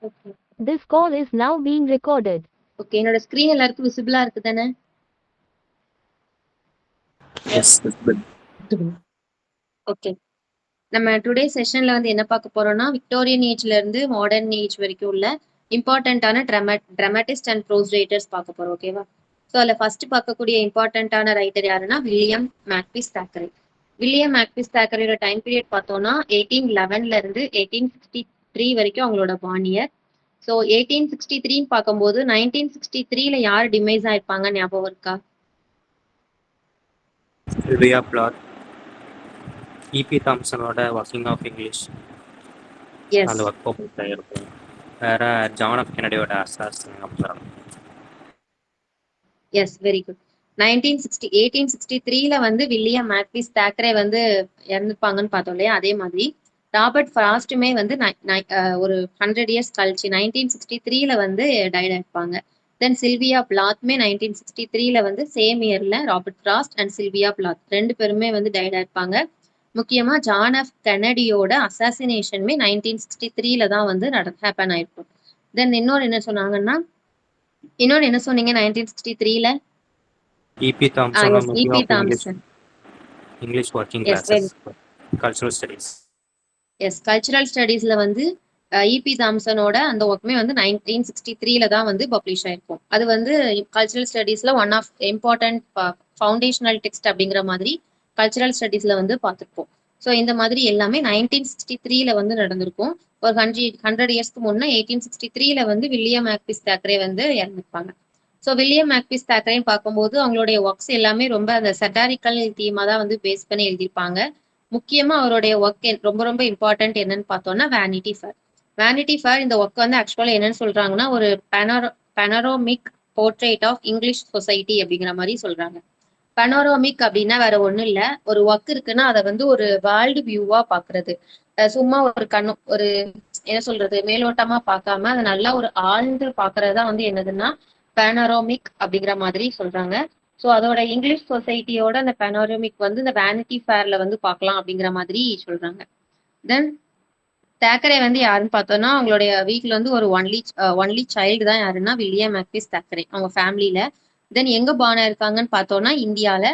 Okay. This call is now being recorded. Okay, என்னோட screen எல்லாருக்கும் விசிபிளா இருக்கு தானே? Yes, visible. ஓகே. நம்ம டுடே செஷன்ல வந்து என்ன பார்க்க போறோம்னா விக்டோரியன் ஏஜ்ல இருந்து மாடர்ன் ஏஜ் வரைக்கும் உள்ள இம்பார்ட்டன்டான ட்ராமாட்டிஸ்ட் அண்ட் ப்ரோஸ் ரைட்டர்ஸ் பார்க்க போறோம். ஓகேவா? ஸோ அதில் ஃபர்ஸ்ட் பார்க்கக்கூடிய இம்பார்ட்டன்டான ரைட்டர் யாருன்னா William Makepeace Thackeray. William Makepeace தாக்கரையோட டைம் பீரியட் பார்த்தோம்னா 1811 இருந்து 1863 வரைக்கும் அவங்களோட பாணியர். ஸோ 1863 பார்க்கும்போது 1963ல யார் டிமைஸ் ஆயிருப்பாங்க ஞாபகம் இருக்கா? Sylvia Plath, E.P. தாம்சனோட ஒர்க்கிங் ஆஃப் இங்கிலீஷ் எஸ் அந்த ஒர்க் பப்ளிஷ் ஆகிருக்கும். வேற ஜான் ஆஃப் கெனடியோட அசாசின் அப்புறம் எஸ் வெரி குட். 1863ல வந்து வில்லியம் மேக்பீஸ் தாக்கரே வந்து இறந்துப்பாங்கன்னு பார்த்தோம் இல்லையா? அதே மாதிரி ராபர்ட் ஃப்ராஸ்ட்டுமே வந்து ஒரு 100 இயர்ஸ் கழிச்சு 1963ல வந்து டைட் ஆயிருப்பாங்க. தென் சில்வியா பிளாத்மே 1963ல வந்து சேம் இயர்ல Robert frost and Sylvia Plath ரெண்டு பேருமே வந்து டைட் ஆயிருப்பாங்க. முக்கியமா ஜான் ஆஃப் கெனடியோட அசாசினேஷனுமே 1963ல தான் வந்து ஹேப்பன் ஆயிருக்கும். தென் இன்னொரு என்ன சொன்னீங்க 1963ல? E.P. Thompson yes working EP of Thompson. English working yes very classes cultural studies. Yes cultural ஸ்டடீஸ்ல வந்து இபி தாம்சனோட அந்த ஒர்க்குமே வந்து 1963ல தான் வந்து பப்ளிஷ் ஆயிருக்கும். அது வந்து கல்ச்சுரல் ஸ்டடீஸ்ல one of important foundational text அப்படிங்கிற மாதிரி கல்ச்சுரல் ஸ்டடீஸ்ல வந்து பார்த்துருப்போம். ஸோ இந்த மாதிரி எல்லாமே 1963ல வந்து நடந்திருக்கும். ஒரு 100 இயர்ஸ்க்கு முன்னே 1863ல வந்து வில்லியம் மேக்பீஸ் தாக்கரே வந்து இறந்துருப்பாங்க. ஸோ வில்லியம் மேக்பீஸ் தாக்கரேன்னு பார்க்கும்போது அவங்களுடைய ஒர்க்ஸ் எல்லாமே ரொம்ப அந்த சட்டாரிக்கல் தீமா தான் வந்து பேஸ் பண்ணி எழுதியிருப்பாங்க. முக்கியமா அவருடைய ஒர்க் ரொம்ப ரொம்ப இம்பார்ட்டன்ட் என்னன்னு பார்த்தோம்னா வேனிட்டி ஃபேர். வேனிட்டி ஃபேர் இந்த ஒர்க் வந்து ஆக்சுவலா என்னன்னு சொல்றாங்கன்னா ஒரு panoramic portrait of English society அப்படிங்கிற மாதிரி சொல்றாங்க. பனோரோமிக் அப்படின்னா வேற ஒண்ணும் இல்ல, ஒரு ஒர்க் இருக்குன்னா அதை வந்து ஒரு வேர்ல்டு வியூவா பாக்குறது. சும்மா ஒரு ஒரு என்ன சொல்றது மேலோட்டமா பார்க்காம அதை நல்லா ஒரு ஆழ்ந்து பாக்குறதுதான் வந்து என்னதுன்னா பனோரோமிக் அப்படிங்கிற மாதிரி சொல்றாங்க. ஸோ அதோட இங்கிலீஷ் சொசைட்டியோட அந்த பனோரமிக் வந்து இந்த வேனிட்டி ஃபேர்ல வந்து பார்க்கலாம் அப்படிங்கிற மாதிரி சொல்றாங்க. தென் தாக்கரே வந்து யாருன்னு பார்த்தோம்னா அவங்களுடைய வீட்ல வந்து ஒரு ஒன்லி சைல்டு தான் யாருன்னா வில்லியம் மேக்பீஸ் தாக்கரே அவங்க ஃபேமிலியில. தென் எங்க பார்ன் ஆயிருக்காங்கன்னு பார்த்தோம்னா இந்தியால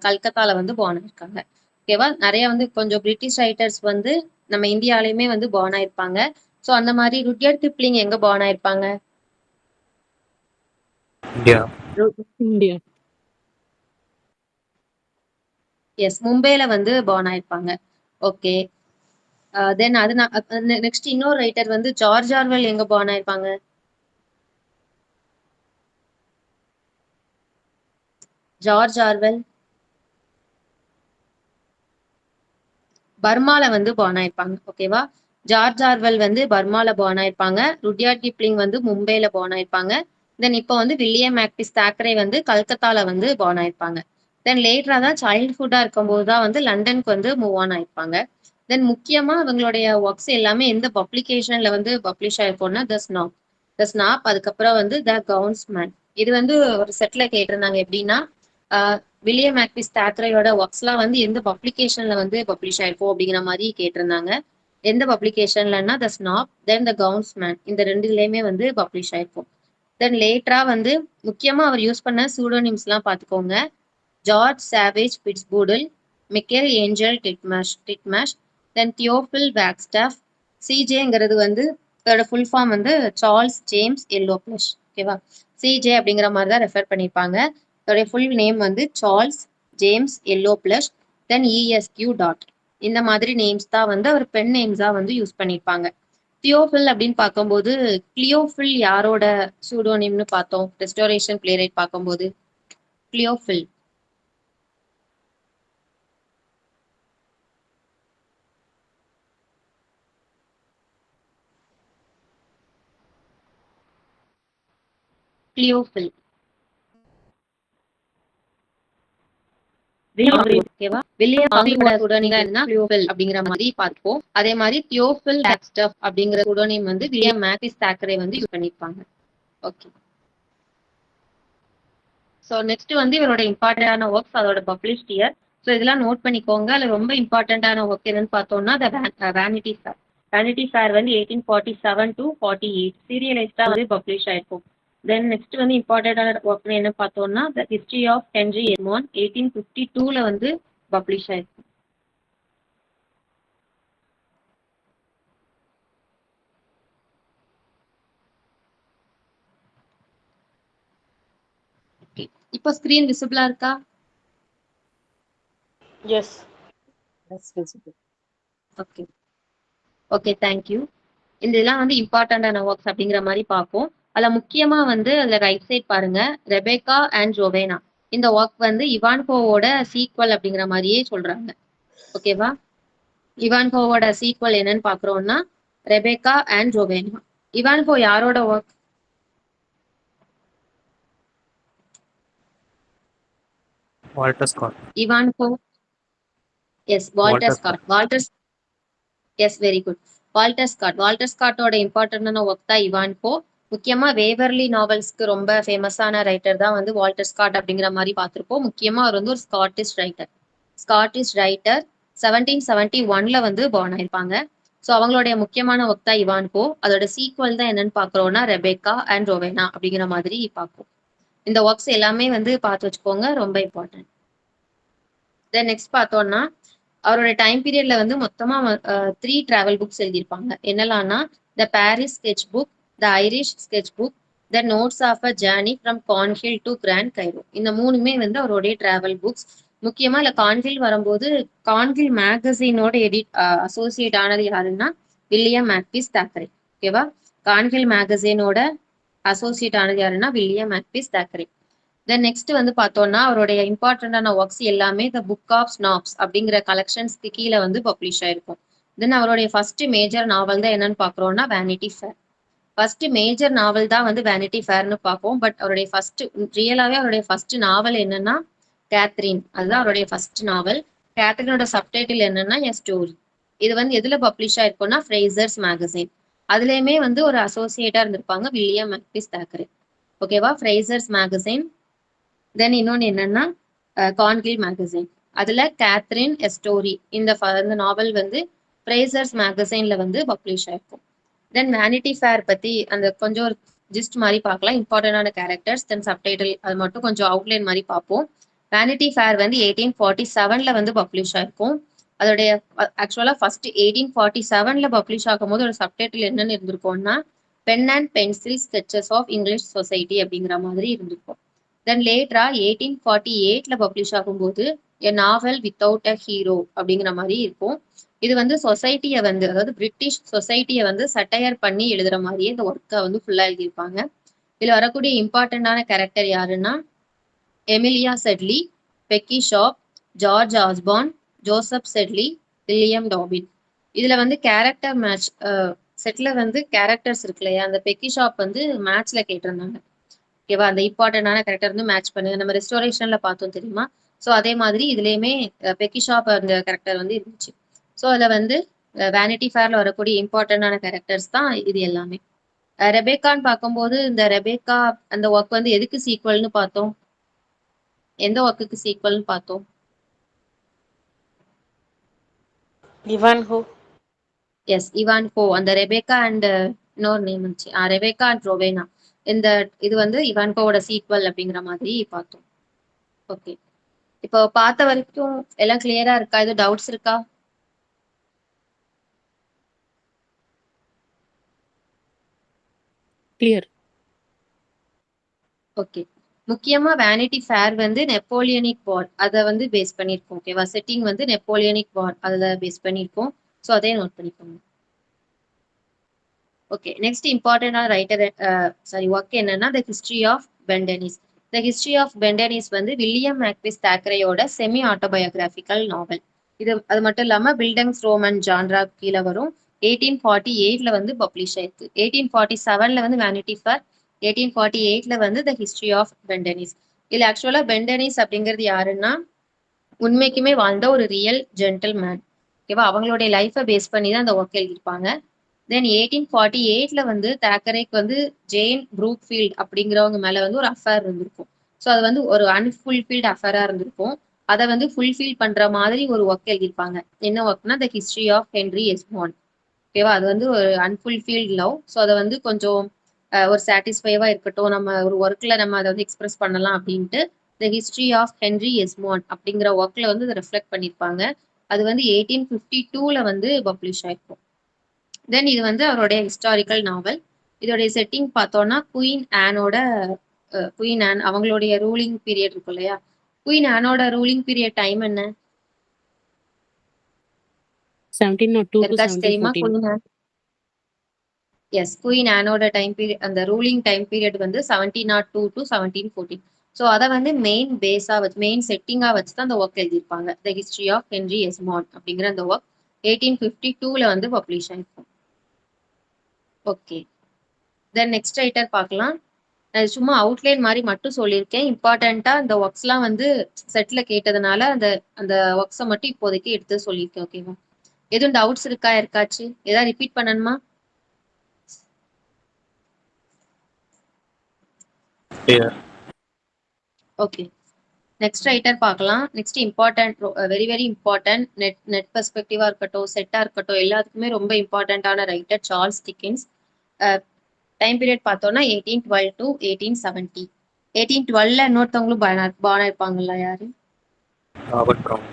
கல்கத்தால வந்து பார்ன் ஆயிருக்காங்க. ஓகேவா? நிறைய வந்து கொஞ்சம் பிரிட்டிஷ் ரைட்டர்ஸ் வந்து நம்ம இந்தியாலயுமே வந்து பார்ன் ஆயிருப்பாங்க. ஸோ அந்த மாதிரி ருட்யர்ட் கிப்ளிங் எங்க பார்ன் ஆயிருப்பாங்க? இந்தியா. எஸ் மும்பைல வந்து பார்ன் ஆயிருப்பாங்க. ஓகே. தென் அது நெக்ஸ்ட் இன்னொரு ரைட்டர் வந்து ஜார்ஜ் ஆர்வெல் எங்க பார்ன் ஆயிருப்பாங்க? ஜார்ஜ் ஆர்வெல் பர்மால வந்து பார்ன் ஆயிருப்பாங்க. ஓகேவா? ஜார்ஜ் ஆர்வெல் வந்து பர்மால பார்ன் ஆயிருப்பாங்க. ருட்யார்ட் கிப்ளிங் வந்து மும்பைல பார்ன் ஆயிருப்பாங்க. தென் இப்போ வந்து வில்லியம் மேக்பீஸ் தாக்கரே வந்து கல்கத்தால வந்து பார்ன் ஆயிருப்பாங்க. தென் லேட்டரா தான் சைல்ட்ஹுட்டா இருக்கும்போது தான் வந்து லண்டனுக்கு வந்து மூவ் ஆன் ஆயிருப்பாங்க. தென் முக்கியமா அவங்களுடைய ஒர்க்ஸ் எல்லாமே எந்த பப்ளிகேஷன்ல வந்து பப்ளிஷ் ஆயிருக்கும்னா த ஸ்னாப் அதுக்கப்புறம் வந்து த கவுன்ஸ்மேன். இது வந்து ஒரு செட்ல கேட்டிருந்தாங்க எப்படின்னா வில்லியம் மேக்பீஸ் தாக்கரேயோட ஒர்க்ஸ் எல்லாம் வந்து எந்த பப்ளிகேஷன்ல வந்து பப்ளிஷ் ஆயிருக்கும் அப்படிங்கிற மாதிரி கேட்டிருந்தாங்க. எந்த பப்ளிகேஷன்லன்னா த ஸ்னாப் தென் த கவுன்ஸ்மேன் இந்த ரெண்டுலயுமே வந்து பப்ளிஷ் ஆயிருக்கும். தென் லேட்டரா வந்து முக்கியமா அவர் யூஸ் பண்ண சூடோனிம்ஸ் எல்லாம் பாத்துக்கோங்க. ஜார்ஜ் சாவேஜ் பிட்ஸ்பூடில், மிக்கேல் ஏஞ்சல் டிட்மேஷ், தென் தியோஃபில் வேக்ஸ்டாஃப். சிஜேங்கிறது வந்து அதோட ஃபுல் ஃபார்ம் வந்து சார்ல்ஸ் ஜேம்ஸ் எல்லோப்ளஷ். ஓகேவா? சிஜே அப்படிங்கிற மாதிரி தான் ரெஃபர் பண்ணியிருப்பாங்க. அதோடைய ஃபுல் நேம் வந்து சார்ல்ஸ் ஜேம்ஸ் எல்லோப்ளஷ் தென் இஎஸ்கியூ டாட். இந்த மாதிரி நேம்ஸ் தான் வந்து அவர் பென் நேம்ஸா வந்து யூஸ் பண்ணியிருப்பாங்க. தியோஃபில் அப்படின்னு பார்க்கும்போது கிளியோஃபில் யாரோட சூடோனிம்னு பார்த்தோம் ரெஸ்டோரேஷன் பிளேரைட் பார்க்கும்போது? கிளியோஃபில் கிளியோஃபில் ஓகேவா? வில்லியம் ஆங்கிலோட சூடோனிம் கிளியோஃபில் அப்படிங்கிற மாதிரி பார்ப்போம். அதே மாதிரி தியோஃபில் வேக்ஸ்டாஃப் அப்படிங்கிற சூடோனிம் வந்து வில்லியம் மேக்பீஸ் தாக்கரே வந்து யூஸ் பண்ணிருப்பாங்க. ஓகே. ஸோ நெக்ஸ்ட் வந்து இவரோட இம்பார்ட்டன்டான ஒர்க்ஸ் அதோட பப்ளிஷ்ட் இயர். ஸோ இதெல்லாம் நோட் பண்ணிக்கோங்க. அதுல ரொம்ப இம்பார்ட்டன்டான ஒர்க் என்னன்னு பார்த்தோம்னா த வேனிட்டி ஃபேர். வேனிட்டி ஃபேர் வந்து 1847 to 48 சீரியலைஸ்டா வந்து பப்ளிஷ் ஆயிருக்கும். தென் நெக்ஸ்ட் வந்து இம்பார்ட்டன்டான ஒர்க் என்ன பார்த்தோம்னா த ஹிஸ்டரி ஆஃப் ஹென்ரி எட்மாண்ட் 1852ல வந்து பப்ளிஷ் ஆயிருக்கும். இப்போ ஸ்கிரீன் விசிபிளா இருக்கா? Yes. Yes, visible. Okay okay, thank you. இந்த இதெல்லாம் வந்து இம்பார்ட்டன்டான ஒர்க்ஸ் அப்படிங்கிற மாதிரி பார்ப்போம். அதில் முக்கியமா வந்து அதில் ரைட் சைட் பாருங்க, ரெபேக்கா அண்ட் ஜோவேனா. இந்த ஒர்க் வந்து இவான்கோவோட சீக்வல் அப்படிங்கிற மாதிரியே சொல்றாங்க. ஓகேவா? இவான்கோவோட சீக்வல் என்னன்னு பாக்குறோம்னா ரெபேக்கா அண்ட் ஜோவேனா. இவான்கோ யாரோட work? Walter Scott. Ivanhoe yes Walter Scott. Yes, very good. Walter ஸ்காட்டோட இம்பார்ட்டன்டான ஒர்க் தான் இவான்கோ. முக்கியமா வேவர்லி நாவல்ஸ்க்கு ரொம்ப ஃபேமஸான ரைட்டர் தான் வந்து வால்டர் ஸ்காட் அப்படிங்கிற மாதிரி பார்த்துருப்போம். முக்கியமா அவர் வந்து ஒரு ஸ்காட்டிஷ் ரைட்டர் 1771ல வந்து பார்ன் ஆயிருப்பாங்க. ஸோ அவங்களுடைய முக்கியமான ஒர்க் தான் இவான்கோ. அதோட சீக்வல் தான் என்னன்னு பாக்குறோம்னா ரெபேக்கா அண்ட் ரோவேனா அப்படிங்கிற மாதிரி பார்ப்போம். இந்த ஒர்க்ஸ் எல்லாமே வந்து பார்த்து வச்சுக்கோங்க, ரொம்ப இம்பார்ட்டன்ட். தென் நெக்ஸ்ட் பார்த்தோம்னா அவரோட டைம் பீரியட்ல வந்து மொத்தமா 3 டிராவல் புக்ஸ் எழுதியிருப்பாங்க. என்னெல்லாம்னா the Paris sketch book, the Irish sketch book, the notes of a journey from Cornhill to Grand Cairo. இந்த மூணுமே வந்து அவருடைய டிராவல் புக்ஸ். முக்கியமா இல்ல கான்ஹில் வரும்போது கான்ஹில் மேகசினோட அசோசியேட் ஆனது யாருன்னா வில்லியம் மேக்பீஸ் தாக்கரே. ஓகேவா? கான்ஹில் மேகசினோட அசோசியேட் ஆனது யாருன்னா William Makepeace Thackeray. Then next வந்து பார்த்தோம்னா அவருடைய இம்பார்ட்டன்டான ஒர்க்ஸ் எல்லாமே த புக் ஆஃப் ஸ்னாப்ஸ் அப்படிங்கிற கலெக்ஷன்ஸ்க்கு கீழே வந்து பப்ளிஷ் ஆயிருக்கும். தென் அவருடைய ஃபர்ஸ்ட் மேஜர் நாவல் தான் என்னன்னு பாக்குறோம்னா வேனிட்டி ஃபேர். ஃபர்ஸ்ட் மேஜர் நாவல் தான் வந்து வேனிட்டி ஃபேர்னு பார்ப்போம். பட் அவருடைய ஃபர்ஸ்ட் நாவல் என்னன்னா கேத்ரின். அதுதான் அவருடைய ஃபர்ஸ்ட் நாவல். கேத்ரினோட சப்டைட்டில் என்னன்னா எ ஸ்டோரி. இது வந்து எதுல பப்ளிஷ் ஆயிருக்கும்னா ஃப்ரேசர்ஸ் மேகசின். அதுலயுமே வந்து ஒரு அசோசியேட்டா இருந்திருப்பாங்க வில்லியம் மேக்பீஸ் தாக்கரே. ஓகேவா? ஃப்ரேசர்ஸ் மேகசின். தென் இன்னொன்று என்னன்னா கான்ஹில் மேகசின். அதுல கேத்ரின் எ ஸ்டோரி இந்த நாவல் வந்து ஃப்ரேசர்ஸ் மேகசைன்ல வந்து பப்ளிஷ் ஆயிருக்கும். தென் வேனிட்டி ஃபேர் பத்தி அந்த கொஞ்சம் ஒரு ஜிஸ்ட் மாதிரி பார்க்கலாம். இம்பார்ட்டன்டான கேரக்டர்ஸ் தென் சப்டைட்டில் அது மட்டும் கொஞ்சம் அவுட்லைன் மாதிரி பார்ப்போம். வேனிட்டி ஃபேர் வந்து 1847ல வந்து பப்ளிஷ் ஆயிருக்கும். அதோடைய ஆக்சுவலா ஃபர்ஸ்ட் 1847ல பப்ளிஷ் ஆகும்போது ஒரு சப்டைட்டில் என்னன்னு இருந்திருக்கும்னா pen and pencil sketches of English society அப்படிங்கிற மாதிரி இருந்திருக்கும். தென் லேட்டரா 1848ல பப்ளிஷ் ஆகும்போது எ நாவல் வித்தவுட் அ ஹீரோ அப்படிங்கிற மாதிரி இருக்கும். இது வந்து சொசைட்டியை வந்து அதாவது பிரிட்டிஷ் சொசைட்டியை வந்து சட்டையர் பண்ணி எழுதுற மாதிரியே இந்த ஒர்க்கை வந்து ஃபுல்லா எழுதியிருப்பாங்க. இதுல வரக்கூடிய இம்பார்ட்டன்டான கேரக்டர் யாருன்னா Amelia Sedley, Becky Sharp, George Osborne, Joseph Sedley, William Dobbin. இதுல வந்து கேரக்டர் மேட்ச் செட்ல வந்து கேரக்டர்ஸ் இருக்கு இல்லையா, அந்த பெக்கி ஷாப் வந்து மேட்ச்ல கேட்டிருந்தாங்க. ஓகேவா? அந்த இம்பார்ட்டன்டான கேரக்டர் வந்து மேட்ச் பண்ணுங்க. நம்ம ரெஸ்டோரேஷன்ல பார்த்தோம் தெரியுமா? ஸோ அதே மாதிரி இதுலயுமே பெக்கி ஷாப் அந்த கேரக்டர் வந்து இருந்துச்சு. ஸோ அதுல வந்து வேனிட்டி ஃபேர்ல வரக்கூடிய இம்பார்ட்டன்டான கேரக்டர்ஸ் தான் இது எல்லாமே. ரெபேக்கான்னு பார்க்கும்போது இந்த ரெபேக்கா அந்த ஒர்க் வந்து எதுக்கு சீக்வல்னு பார்த்தோம்? எந்த ஒர்க்குக்கு சீக்வல்னு பார்த்தோம்? Ivanhoe. எஸ், இவான்கோ. அந்த ரெபேக்கா அண்ட் இன்னொரு நேம் இருந்துச்சு, ரெபேக்கா அண்ட் ரோவேனா. இந்த இது வந்து இவான்கோவோட சீக்வல் அப்படிங்கிற மாதிரி பார்த்தோம். ஓகே, இப்போ பார்த்த வரைக்கும் எல்லாம் கிளியரா இருக்கா? எதுவும் டவுட்ஸ் இருக்கா? Clear. ஓகே, முக்கியமா வேனிட்டி ஃபேர் வந்து நெப்போலியனிக் வார் அதை வந்து பேஸ் பண்ணியிருக்கோம். ஓகேவா? செட்டிங் வந்து நெப்போலியனிக் வார் அதில் பேஸ் பண்ணியிருக்கோம். ஸோ அதையும் நோட் பண்ணிக்கோங்க. ஓகே, நெக்ஸ்ட் இம்பார்ட்டன்டான ஒர்க் என்னன்னா the history of Pendennis. The history of Pendennis வந்து வில்லியம் மேக்பீஸ் தாக்கரேயோட செமி ஆட்டோபயோகிராபிக்கல் நாவல். இது அது மட்டும் இல்லாம பில்டங்ஸ் ரோமன் ஜான்ரா கீழே வரும். 1848ல வந்து பப்ளிஷ் ஆயிருக்கு. 1847ல வந்து வேனிட்டி ஃபேர், 1848ல வந்து த ஹிஸ்டரி ஆஃப் பென்டெனிஸ். இதுல ஆக்சுவலா பென்டெனிஸ் அப்படிங்கிறது யாருன்னா உண்மைக்குமே வாழ்ந்த ஒரு ரியல் ஜென்டில் மேன். ஓகேவா? அவங்களுடைய லைஃபை பேஸ் பண்ணி தான் அந்த ஒர்க் எழுதியிருப்பாங்க. தென் 1848ல வந்து தாக்கரேக்கு வந்து ஜெயின் ப்ரூக்ஃபீல்ட் அப்படிங்கிறவங்க மேல வந்து ஒரு அஃபேர் இருந்திருக்கும். ஸோ அது வந்து ஒரு அன்ஃபுல்ஃபில்ட் அஃபேரா இருந்திருக்கும். அதை வந்து ஃபுல்ஃபில் பண்ற மாதிரி ஒரு ஒர்க் எழுதியிருப்பாங்க. என்ன ஒர்க்னா த ஹிஸ்டரி ஆஃப் ஹென்ரி எஸ்மாண்ட். ஓகேவா? அது வந்து ஒரு அன்ஃபுல்ஃபில்ட் லவ். ஸோ அத வந்து கொஞ்சம் ஒரு சாட்டிஸ்ஃபைவா இருக்கட்டும். நம்ம ஒரு ஒர்க்ல நம்ம அத வந்து எக்ஸ்பிரஸ் பண்ணலாம் அப்படின்ட்டு, தி ஹிஸ்டரி ஆஃப் ஹென்றி எஸ்மோண்ட் அப்படிங்கிற ஒர்க்ல வந்து இத ரிஃப்ளெக்ட் பண்ணியிருப்பாங்க. அது வந்து 1852ல வந்து பப்ளிஷ் ஆயிருக்கும். தென் இது வந்து அவருடைய ஹிஸ்டாரிக்கல் நாவல். இதோடைய செட்டிங் பார்த்தோம்னா, குயின் ஆன் அவங்களுடைய ரூலிங் பீரியட் இருக்கும் இல்லையா? குயின் ஆனோட ரூலிங் பீரியட் டைம் என்ன? 1702 to யாருக்காச்சும் தெரியுமா? 1714. Queen Anne. எஸ், குயின் ஆனோட டைம் பீரியட், அந்த ரூலிங் டைம் பீரியட் வந்து 1702 டு 1714. ஸோ அதை வந்து மெயின் செட்டிங்கா வச்சு தான் அந்த ஒர்க் எழுதியிருப்பாங்க. த ஹிஸ்டரி ஆஃப் ஹென்றி எஸ்மாண்ட் அப்படிங்கிற அந்த ஒர்க் 1852ல வந்து பப்ளிஷ் ஆயிருக்கும். ஓகே, தென் நெக்ஸ்ட் ரைட்டர் பார்க்கலாம். நான் சும்மா அவுட்லைன் மாதிரி மட்டும் சொல்லியிருக்கேன். இம்பார்ட்டண்டா இந்த ஒர்க்ஸ்லாம் வந்து செட்ல கேட்டதுனால அந்த அந்த ஒர்க்ஸை மட்டும் இப்போதைக்கு எடுத்து சொல்லியிருக்கேன். ஓகேவா? எதுவும் டவுட்ஸ் இருக்கா யாருக்காச்சு? ஏதாவது ரிப்பீட் பண்ணணுமா? Clear. ஓகே, நெக்ஸ்ட் ரைட்டர் பார்க்கலாம். Next important, very very important, NET பெர்ஸ்பெக்டிவா இருக்கட்டும், செட்டா இருக்கட்டும், எல்லாத்துக்குமே ரொம்ப இம்பார்ட்டன்டான writer Charles Dickens. Time period பார்த்தோம்னா 1812 டு 1870. 1812ல இன்னொருத்தவங்களும் பான இருப்பாங்கல்ல, யாரு? Robert Brown.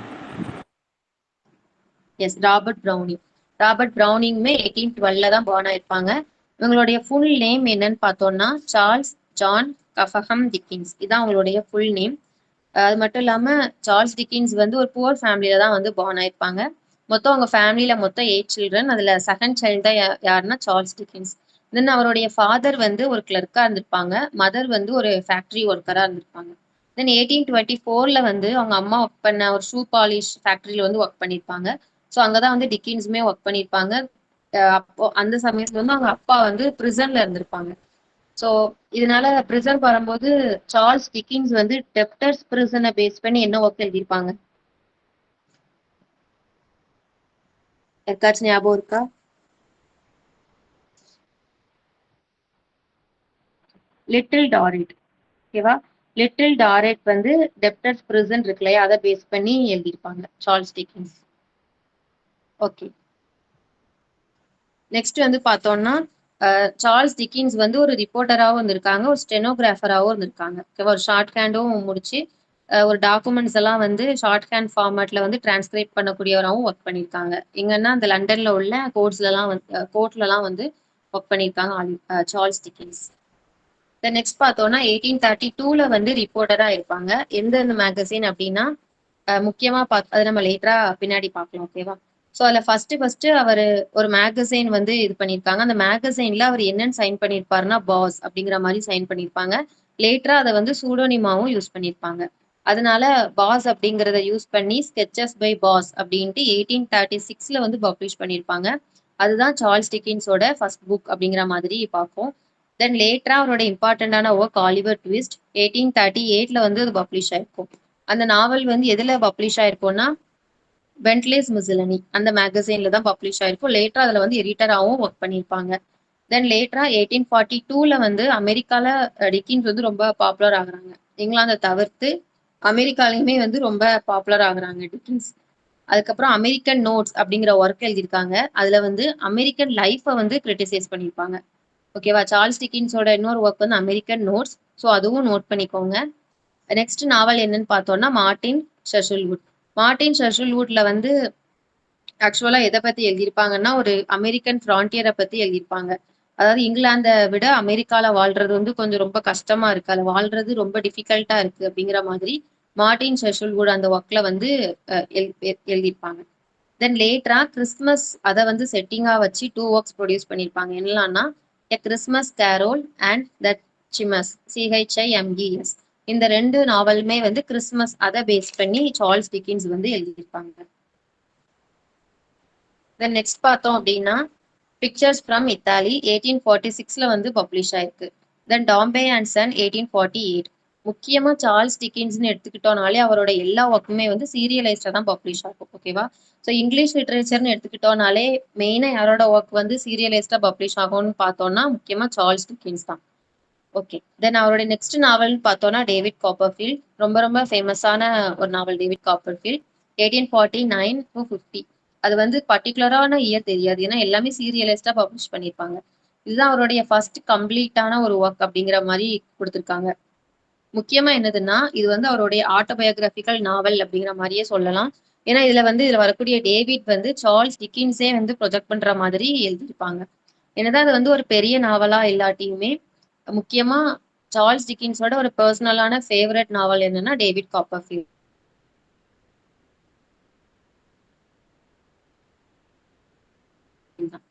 Yes, Robert Browning. Robert ப்ரௌனிங்குமே 1812ல தான் பார்ன் ஆயிருப்பாங்க. இவங்களுடைய ஃபுல் நேம் என்னன்னு பார்த்தோம்னா சார்ல்ஸ் ஜான் கஃபஹம் டிக்கின்ஸ். இதான் அவங்களுடைய ஃபுல் நேம். அது மட்டும் இல்லாம சார்ல்ஸ் டிக்கின்ஸ் வந்து ஒரு புவர் ஃபேமிலியில தான் வந்து பார்ன் ஆயிருப்பாங்க. மொத்தம் அவங்க ஃபேமிலியில மொத்தம் 8 சில்ட்ரன். அதுல செகண்ட் சைல்டு தான் யாருன்னா சார்ல்ஸ் டிக்கின்ஸ். தென் அவருடைய ஃபாதர் வந்து ஒரு கிளர்க்கா இருந்திருப்பாங்க. மதர் வந்து ஒரு ஃபேக்டரி ஒர்க்கரா இருந்திருப்பாங்க. தென் 1824ல வந்து அவங்க அம்மா ஒர்க் பண்ண ஒரு ஷூ பாலிஷ் ஃபேக்டரியில வந்து ஒர்க் பண்ணியிருப்பாங்க. ஸோ அங்கதான் வந்து டிக்கின்ஸுமே ஒர்க் பண்ணியிருப்பாங்க. அப்போ அந்த சமயத்துல வந்து அவங்க அப்பா வந்து பிரிசன்ல இருந்திருப்பாங்க. ஸோ இதனால பிரிசன் வரும்போது சார்ல்ஸ் டிக்கின்ஸ் வந்து டெப்டர்ஸ் பிரிசனை பேஸ் பண்ணி என்ன ஒர்க் எழுதியிருப்பாங்க? யாருக்காச்சும் ஞாபகம் இருக்கா? Little Dorrit. ஓகேவா? லிட்டில் டாரெட் வந்து டெப்டர்ஸ் பிரிசன் இருக்கு இல்லையா, அதை பேஸ் பண்ணி எழுதியிருப்பாங்க சார்ல்ஸ் டிக்கின்ஸ். ஓகே, நெக்ஸ்ட் வந்து பார்த்தோம்னா சார்ல்ஸ் டிக்கின்ஸ் வந்து ஒரு ரிப்போர்ட்டராகவும் இருந்திருக்காங்க, ஒரு ஸ்டெனோகிராஃபராகவும் இருந்திருக்காங்க. ஓகேவா? ஒரு ஷார்ட் ஹேண்டும் முடிச்சு ஒரு டாக்குமெண்ட்ஸ் எல்லாம் வந்து ஷார்ட் ஹேண்ட் ஃபார்மேட்ல வந்து டிரான்ஸ்கிரைப் பண்ணக்கூடியவராகவும் ஒர்க் பண்ணியிருக்காங்க. எங்கன்னா அந்த லண்டன்ல உள்ள கோர்ட்லலாம் வந்து ஒர்க் பண்ணியிருக்காங்க சார்ல்ஸ் டிக்கின்ஸ். நெக்ஸ்ட் பார்த்தோம்னா 1832ல வந்து ரிப்போர்ட்டரா இருப்பாங்க. எந்தெந்த மேகசின் அப்படின்னா முக்கியமா அதை நம்ம லேட்டரா பின்னாடி பார்க்கலாம். ஓகேவா? ஸோ அதில் ஃபர்ஸ்ட் அவர் ஒரு மேகசைன் வந்து இது பண்ணியிருக்காங்க. அந்த மேகசைன்ல அவர் என்னன்னு சைன் பண்ணியிருப்பாருன்னா பாஸ் அப்படிங்கிற மாதிரி சைன் பண்ணியிருப்பாங்க. லேட்டரா அதை வந்து சூடோனிமாவும் யூஸ் பண்ணியிருப்பாங்க. அதனால பாஸ் அப்படிங்கிறத யூஸ் பண்ணி ஸ்கெச்சஸ் பை பாஸ் அப்படின்ட்டு 1836ல வந்து பப்ளிஷ் பண்ணியிருப்பாங்க. அதுதான் சார்ல்ஸ் டிக்கின்ஸோட ஃபர்ஸ்ட் புக் அப்படிங்கிற மாதிரி பார்ப்போம். தென் லேட்டரா அவரோட இம்பார்ட்டண்டான ஒர்க் ஆலிவர் ட்விஸ்ட் 1838ல வந்து அது பப்ளிஷ் ஆயிருக்கும். அந்த நாவல் வந்து எதுல பப்ளிஷ் ஆயிருக்கும்னா பென்ட்லேஸ் மிசிலனி அந்த மேகசைன்ல தான் பப்ளிஷ் ஆயிருக்கும். லேட்டரா அதுல வந்து எடிட்டராகவும் ஒர்க் பண்ணியிருப்பாங்க. தென் லேட்டரா 1842ல வந்து அமெரிக்கால டிக்கின்ஸ் வந்து ரொம்ப பாப்புலர் ஆகுறாங்க. இங்கிலாந்தை தவிர்த்து அமெரிக்காலையுமே வந்து ரொம்ப பாப்புலர் ஆகுறாங்க டிக்கின்ஸ். அதுக்கப்புறம் அமெரிக்கன் நோட்ஸ் அப்படிங்கிற ஒர்க் எழுதியிருக்காங்க. அதுல வந்து அமெரிக்கன் லைஃபை வந்து கிரிட்டிசைஸ் பண்ணியிருப்பாங்க. ஓகேவா? சார்ல்ஸ் டிக்கின்ஸோட இன்னொரு ஒர்க் வந்து அமெரிக்கன் நோட்ஸ். ஸோ அதுவும் நோட் பண்ணிக்கோங்க. நெக்ஸ்ட் நாவல் என்னன்னு பார்த்தோம்னா மார்ட்டின் ஷெஷல்வுட். மார்ட்டின் ஷெஷல்வுட்ல வந்து ஆக்சுவலா எதை பத்தி எழுதியிருப்பாங்கன்னா ஒரு அமெரிக்கன் ஃப்ரான்டியரை பத்தி எழுதியிருப்பாங்க. அதாவது இங்கிலாந்தை விட அமெரிக்கால வாழ்றது வந்து கொஞ்சம் ரொம்ப கஷ்டமா இருக்கு, அதுல வாழ்றது ரொம்ப டிஃபிகல்ட்டா இருக்கு அப்படிங்கிற மாதிரி மார்ட்டின் ஷெஷல்வுட் அந்த ஒர்க்ல வந்து எழுதியிருப்பாங்க. தென் லேட்டரா கிறிஸ்மஸ் அதை வந்து செட்டிங்கா வச்சு 2 ஒர்க்ஸ் ப்ரொடியூஸ் பண்ணியிருப்பாங்க. என்னன்னா a Christmas carol and the chimes, CHIMES. இந்த 2 நாவலுமே வந்து கிறிஸ்மஸ் அதை பேஸ் பண்ணி சார்ல்ஸ் டிக்கின்ஸ் வந்து எழுதியிருப்பாங்க. தென் நெக்ஸ்ட் பார்த்தோம் அப்படின்னா பிக்சர்ஸ் ஃப்ரம் இத்தாலி 1846ல வந்து பப்ளிஷ் ஆயிருக்கு. தென் டாம்பே அண்ட் சன் 1848. முக்கியமா சார்ல்ஸ் டிக்கின்ஸ்னு எடுத்துக்கிட்டோம்னாலே அவரோட எல்லா ஒர்க்குமே வந்து சீரியலைஸ்டா தான் பப்ளிஷ் ஆகும். ஓகேவா? ஸோ இங்கிலீஷ் லிட்ரேச்சர்னு எடுத்துக்கிட்டோம்னாலே மெயினா யாரோட ஒர்க் வந்து சீரியலைஸ்டா பப்ளிஷ் ஆகும்னு பார்த்தோம்னா முக்கியமா சார்ல்ஸ் டிக்கின்ஸ் தான். ஓகே, தென் அவருடைய நெக்ஸ்ட் நாவல்னு பார்த்தோம்னா டேவிட் காப்பர்ஃபீல்ட். ரொம்ப ரொம்ப ஃபேமஸான ஒரு நாவல் டேவிட் காப்பர்ஃபீல்ட் 1849 to 50. அது வந்து பர்டிகுலரான இயர் தெரியாது. ஏன்னா எல்லாமே சீரியலைஸ்டா பப்ளிஷ் பண்ணியிருப்பாங்க. இதுதான் அவருடைய ஃபர்ஸ்ட் கம்ப்ளீட்டான ஒரு ஒர்க் அப்படிங்கிற மாதிரி கொடுத்துருக்காங்க. முக்கியமா என்னதுன்னா இது வந்து அவருடைய ஆட்டோபயோகிராபிக்கல் நாவல் அப்படிங்கிற மாதிரியே சொல்லலாம். ஏன்னா இதுல வரக்கூடிய டேவிட் வந்து சார்ல்ஸ் டிக்கின்ஸே வந்து ப்ரொஜெக்ட் பண்ற மாதிரி எழுதியிருப்பாங்க. என்னதான் அது வந்து ஒரு பெரிய நாவலா இல்லாட்டியுமே முக்கியமா சார்ல்ஸ் டிக்கின்ஸோட ஒரு பர்சனலான ஃபேவரட் நாவல் என்னன்னா டேவிட் காப்பர்ஃபீல்ட் தான்.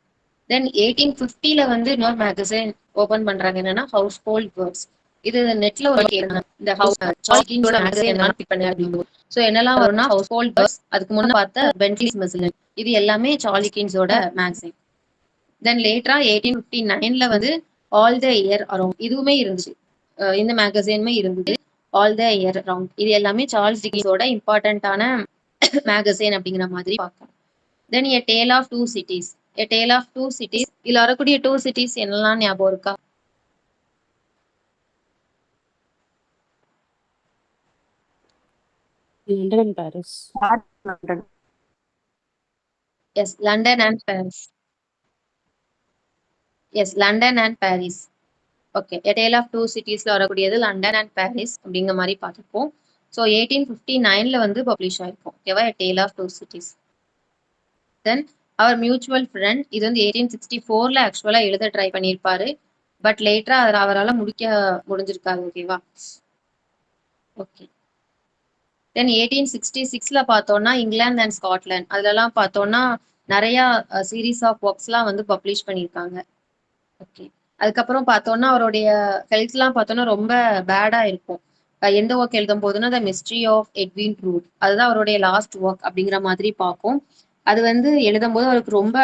தென் 1850ல வந்து இன்னொரு மேகசின் ஓபன் பண்றாங்க என்னன்னா ஹவுஸ் ஹோல்ட் வேர்ட்ஸ். இது நெட்ல ஒரு கேளுங்க. இந்த ஹவுஸ் சார்ல்ஸ் மேகசின் என்னன்னு பிக் பண்ணி அப்படின்னு. சோ என்னெல்லாம் வரும்னா ஹவுஸ் ஹோல்ட் வேர்ட்ஸ், அதுக்கு முன்ன பார்த்த பென்ட்லிஸ் மெசிலின், இது எல்லாமே சார்ல்ஸ் டிக்கின்ஸோட மேகசின். தென் லேட்டரா 1859ல வந்து ஆல் த இயர் அரவுண்ட் இதுவுமே இருந்துச்சு. இந்த மேகசினுமே இருந்தது. ஆல் த இயர் அரவுண்ட் இது எல்லாமே சார்ல்ஸ் டிக்கின்ஸோட இம்பார்ட்டன்டான மேகசின் அப்படிங்கிற மாதிரி பார்க்கலாம். Then a tale of two cities. A tale of two cities இதுல வரக்கூடிய டூ சிட்டிஸ் என்னெல்லாம் ஞாபகம் இருக்கா? London and Paris. London. Yes London and Paris. Yes London and Paris. Okay, a tale of two சிட்டிஸ்ல வரக்கூடியது லண்டன் அண்ட் பாரிஸ் அப்படிங்கிற மாதிரி பார்த்துப்போம். ஸோ 1859ல வந்து பப்ளிஷ் ஆயிருக்கும். ஓகேவா, a tale of two cities. Then our mutual friend இது வந்து 1864ல ஆக்சுவலா எழுத ட்ரை பண்ணியிருப்பாரு. பட் லேட்டரா அவரால் முடிஞ்சிருக்காரு. ஓகேவா, ஓகே. தென் 1866ல பார்த்தோம்னா இங்கிலாந்து அண்ட் ஸ்காட்லாந்து அதுலலாம் பார்த்தோம்னா நிறைய சீரீஸ் ஆஃப் ஒர்க்ஸ்லாம் வந்து பப்ளிஷ் பண்ணியிருக்காங்க. ஓகே, அதுக்கப்புறம் பார்த்தோம்னா அவருடைய ஹெல்த்லாம் பார்த்தோம்னா ரொம்ப பேடா இருக்கும். எந்த ஒர்க் எழுதும் போதுன்னா the mystery of Edwin Druk அதுதான் அவருடைய லாஸ்ட் ஒர்க் அப்படிங்கிற மாதிரி பார்க்கும். அது வந்து எழுதும் போது அவருக்கு ரொம்ப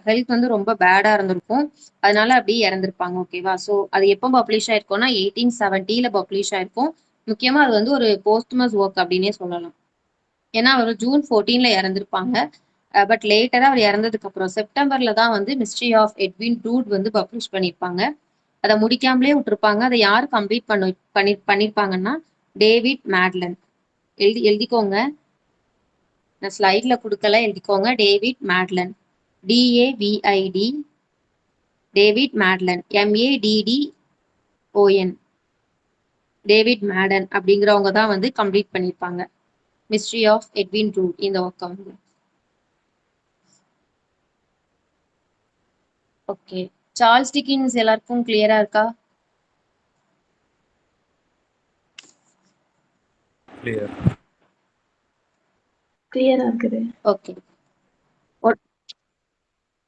ஹெல்த் வந்து ரொம்ப பேடா இருந்திருக்கும். அதனால அப்படியே இறந்திருப்பாங்க. ஓகேவா, ஸோ அது எப்போ பப்ளிஷ் ஆயிருக்கும்னா 1870ல பப்ளிஷ் ஆயிருக்கும். முக்கியமா அது வந்து ஒரு போஸ்ட்மஸ் ஒர்க் அப்படின்னே சொல்லலாம். ஏன்னா அவர் ஜூன் 14ல இறந்திருப்பாங்க. பட் லேட்டரா அவர் இறந்ததுக்கு அப்புறம் செப்டம்பர்ல தான் வந்து மிஸ்ட்ரி ஆஃப் எட்வின் ட்ரூட் வந்து பப்ளிஷ் பண்ணியிருப்பாங்க. அதை முடிக்காமலே விட்டுருப்பாங்க. அதை யார் கம்ப்ளீட் பண்ணிருப்பாங்கன்னா டேவிட் மேட்லன். எழுதிக்கோங்க, நான் ஸ்லைட்ல கொடுக்கல, எழுதிக்கோங்க. David Maddon, DAVID, David Maddon, MADDON, David Maddon அப்படிங்கிறவங்க தான் வந்து கம்ப்ளீட் பண்ணியிருப்பாங்க மிஸ்ட்ரி ஆஃப் எட்வின் ட்ரூட் இந்த ஒர்க்கை வந்து. ஓகே, சார்ல்ஸ் டிக்கின்ஸ் எல்லாருக்கும் கிளியரா இருக்கா? கிளியர். கிளியரா இருக்குது. Okay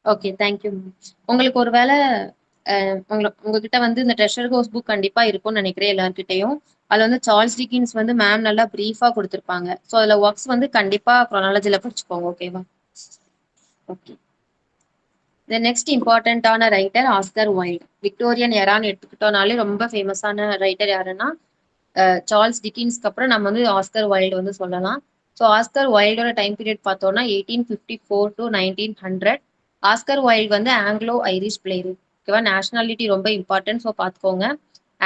okay, thank you ma'am. உங்களுக்கு ஒரு வேளை உங்ககிட்ட வந்து இந்த ட்ரெஷர் ஹவுஸ் புக் கண்டிப்பா இருக்கும்னு நினைக்கிறேன் எல்லாருக்கிட்டையும். அதுல வந்து சார்ல்ஸ் டிக்கின்ஸ் வந்து மேம் நல்லா பிரீஃபா கொடுத்துருப்பாங்க. ஸோ அதுல ஒர்க்ஸ் வந்து கண்டிப்பா க்ரோனாலஜில படிச்சுக்கோங்க. ஓகேவா, ஓகே. த நெக்ஸ்ட் இம்பார்ட்டன்டான ரைட்டர் ஆஸ்கர் வைல்ட். விக்டோரியன் எரான்னு எடுத்துக்கிட்டோம்னாலே ரொம்ப ஃபேமஸான ரைட்டர் யாருன்னா சார்ல்ஸ் டிக்கின்ஸ்க்கு அப்புறம் நம்ம வந்து ஆஸ்கர் வைல்டு வந்து சொல்லலாம். ஸோ ஆஸ்கர் வைல்டோட டைம் பீரியட் பார்த்தோம்னா 1854 to 1900. ஆஸ்கர் வைல்டு வந்து ஆங்கிலோ ஐரிஷ் பிளேரைட். ஓகேவா, நேஷனாலிட்டி ரொம்ப இம்பார்ட்டன்ட். ஸோ பார்த்துக்கோங்க,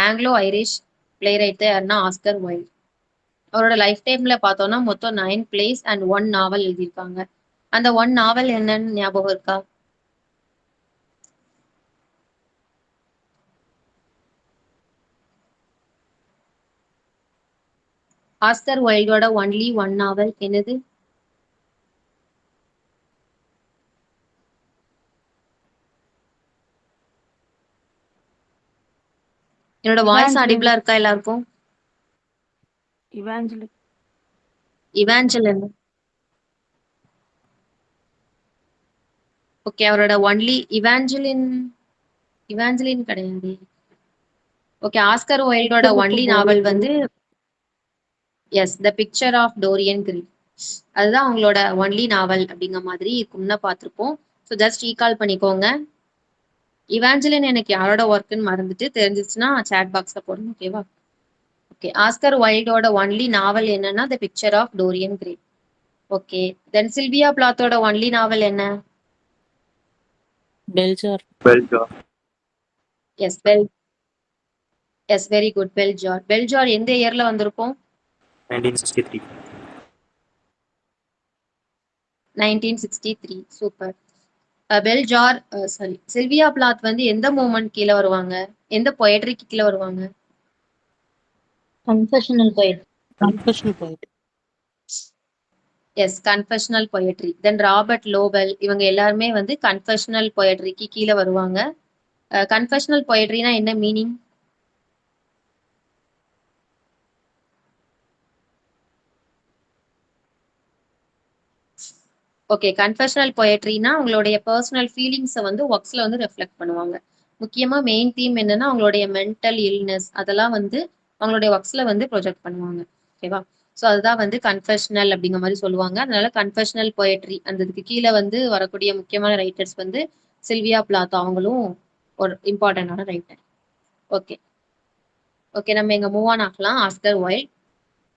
ஆங்கிலோ ஐரிஷ் பிளேரைட் தான் யாருன்னா ஆஸ்கர் வைல்டு. அவரோட லைஃப் டைம்ல பார்த்தோம்னா மொத்தம் 9 பிளேஸ் அண்ட் 1 நாவல் எழுதியிருக்காங்க. அந்த 1 நாவல் என்னன்னு ஞாபகம் இருக்கா? ஆஸ்கர் வைல்டோட ஒன்லி 1 நாவல் என்னது? என்னோட வாய்ஸ் ஆடிபிளா இருக்கா எல்லாருக்கும்? இவாஞ்சலின். ஓகே, அவரோட ஒன்லி இவாஞ்சலின் கிடையாது. ஓகே, ஆஸ்கர் வைல்டோட ஒன்லி நாவல் வந்து yes the picture of Dorian Gray. அதுதான் அவங்களோட ஒன்லி நாவல் அப்படிங்கிற மாதிரி இருக்கும்னா பார்த்துருப்போம். ஸோ ஜஸ்ட் ரீகால் பண்ணிக்கோங்க. இவாஞ்சலின் எனக்கு யாரோட ஒர்க்குன்னு மறந்துட்டு, தெரிஞ்சிச்சுன்னா சேட் பாக்ஸ்ல போடுங்க. ஓகேவா, ஓகே. ஆஸ்கர் வைல்டோட ஒன்லி நாவல் என்னன்னா the picture of Dorian Gray. Okay, then Sylvia பிளாத்தோட ஒன்லி நாவல் என்ன? Beljar. Yes yes very good, Bell Jar. Bell Jar எந்த இயர்ல வந்திருக்கும்? 1963. 1963. சூப்பர். பெல்ஜார் சாரி சில்வியா பிளாத் வந்து எந்த மூமெண்ட் கீழே வருவாங்க, எந்த பொயட்ரிக்கு கீழே வருவாங்க? Confessional poet. Confessional poet. Yes, confessional poetry. Then Robert Lowell இவங்க எல்லாருமே வந்து கன்ஃபெஷனல் பொயட்ரிக்கு கீழே வருவாங்க. கன்ஃபெஷனல் பொயட்ரினா என்ன மீனிங்? ஓகே, கன்ஃபெஷனல் பொயட்ரினா உங்களுடைய பர்சனல் ஃபீலிங்ஸை வந்து ஒர்க்ஸ்ல வந்து ரெஃப்ளெக்ட் பண்ணுவாங்க. முக்கியமா மெயின் தீம் என்னன்னா அவங்களுடைய மென்டல் இல்னஸ் அதெல்லாம் வந்து அவங்களுடைய ஒர்க்ஸ்ல வந்து ப்ரொஜெக்ட் பண்ணுவாங்க. ஓகேவா? ஸோ அதுதான் வந்து கன்ஃபெஷனல் அப்படிங்கிற மாதிரி சொல்லுவாங்க. அதனால கன்ஃபெஷனல் பொயட்ரி அந்த இதுக்கு கீழே வந்து வரக்கூடிய முக்கியமான ரைட்டர்ஸ் வந்து சில்வியா பிளாத் அவங்களும் ஒரு இம்பார்ட்டன்டான ரைட்டர். ஓகே ஓகே, நம்ம எங்க மூவ் ஆன் ஆகலாம். Oscar Wilde.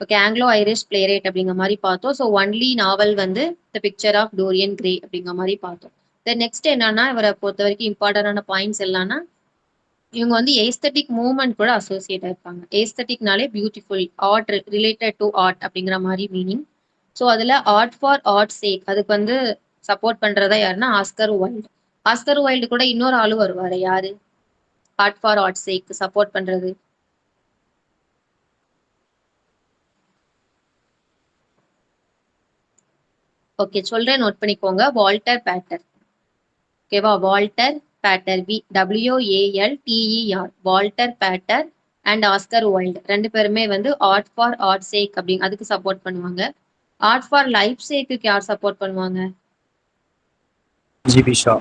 Okay, Anglo Irish playwright அப்படிங்கிற மாதிரி பார்த்தோம். ஸோ ஒன்லி நாவல் வந்து the picture of Dorian Gray அப்படிங்கிற மாதிரி பார்த்தோம். தென் நெக்ஸ்ட் என்னன்னா இவரை பொறுத்த வரைக்கும் இம்பார்ட்டன்டான பாயிண்ட்ஸ் எல்லாம்னா இவங்க வந்து ஏஸ்தட்டிக் மூவ்மெண்ட் கூட அசோசியேட் ஆயிருப்பாங்க. ஏஸ்தட்டிக்னாலே beautiful art related to art அப்படிங்கிற மாதிரி மீனிங். ஸோ அதுல ஆர்ட் ஃபார் ஆர்ட் சேக் அதுக்கு வந்து சப்போர்ட் பண்றதா யாருன்னா ஆஸ்கர் வைல்டு. ஆஸ்கர் வைல்டு கூட இன்னொரு ஆளும் வருவாரு, யாரு? Art for art sake support பண்றது. ஓகே சொல்றேன், நோட் பண்ணிக்கோங்க. Walter Pater. ஓகேவா? Walter Pater, WALTER, Walter Pater and Oscar Wilde ரெண்டு பேருமே வந்து ஆர்ட் ஃபார் ஆர்ட் சேக் அப்படிங்க அதுக்கு சப்போர்ட் பண்ணுவாங்க. ஆர்ட் ஃபார் லைஃப் சேக்கு யார் சப்போர்ட் பண்ணுவாங்க? ஜிபி ஷா.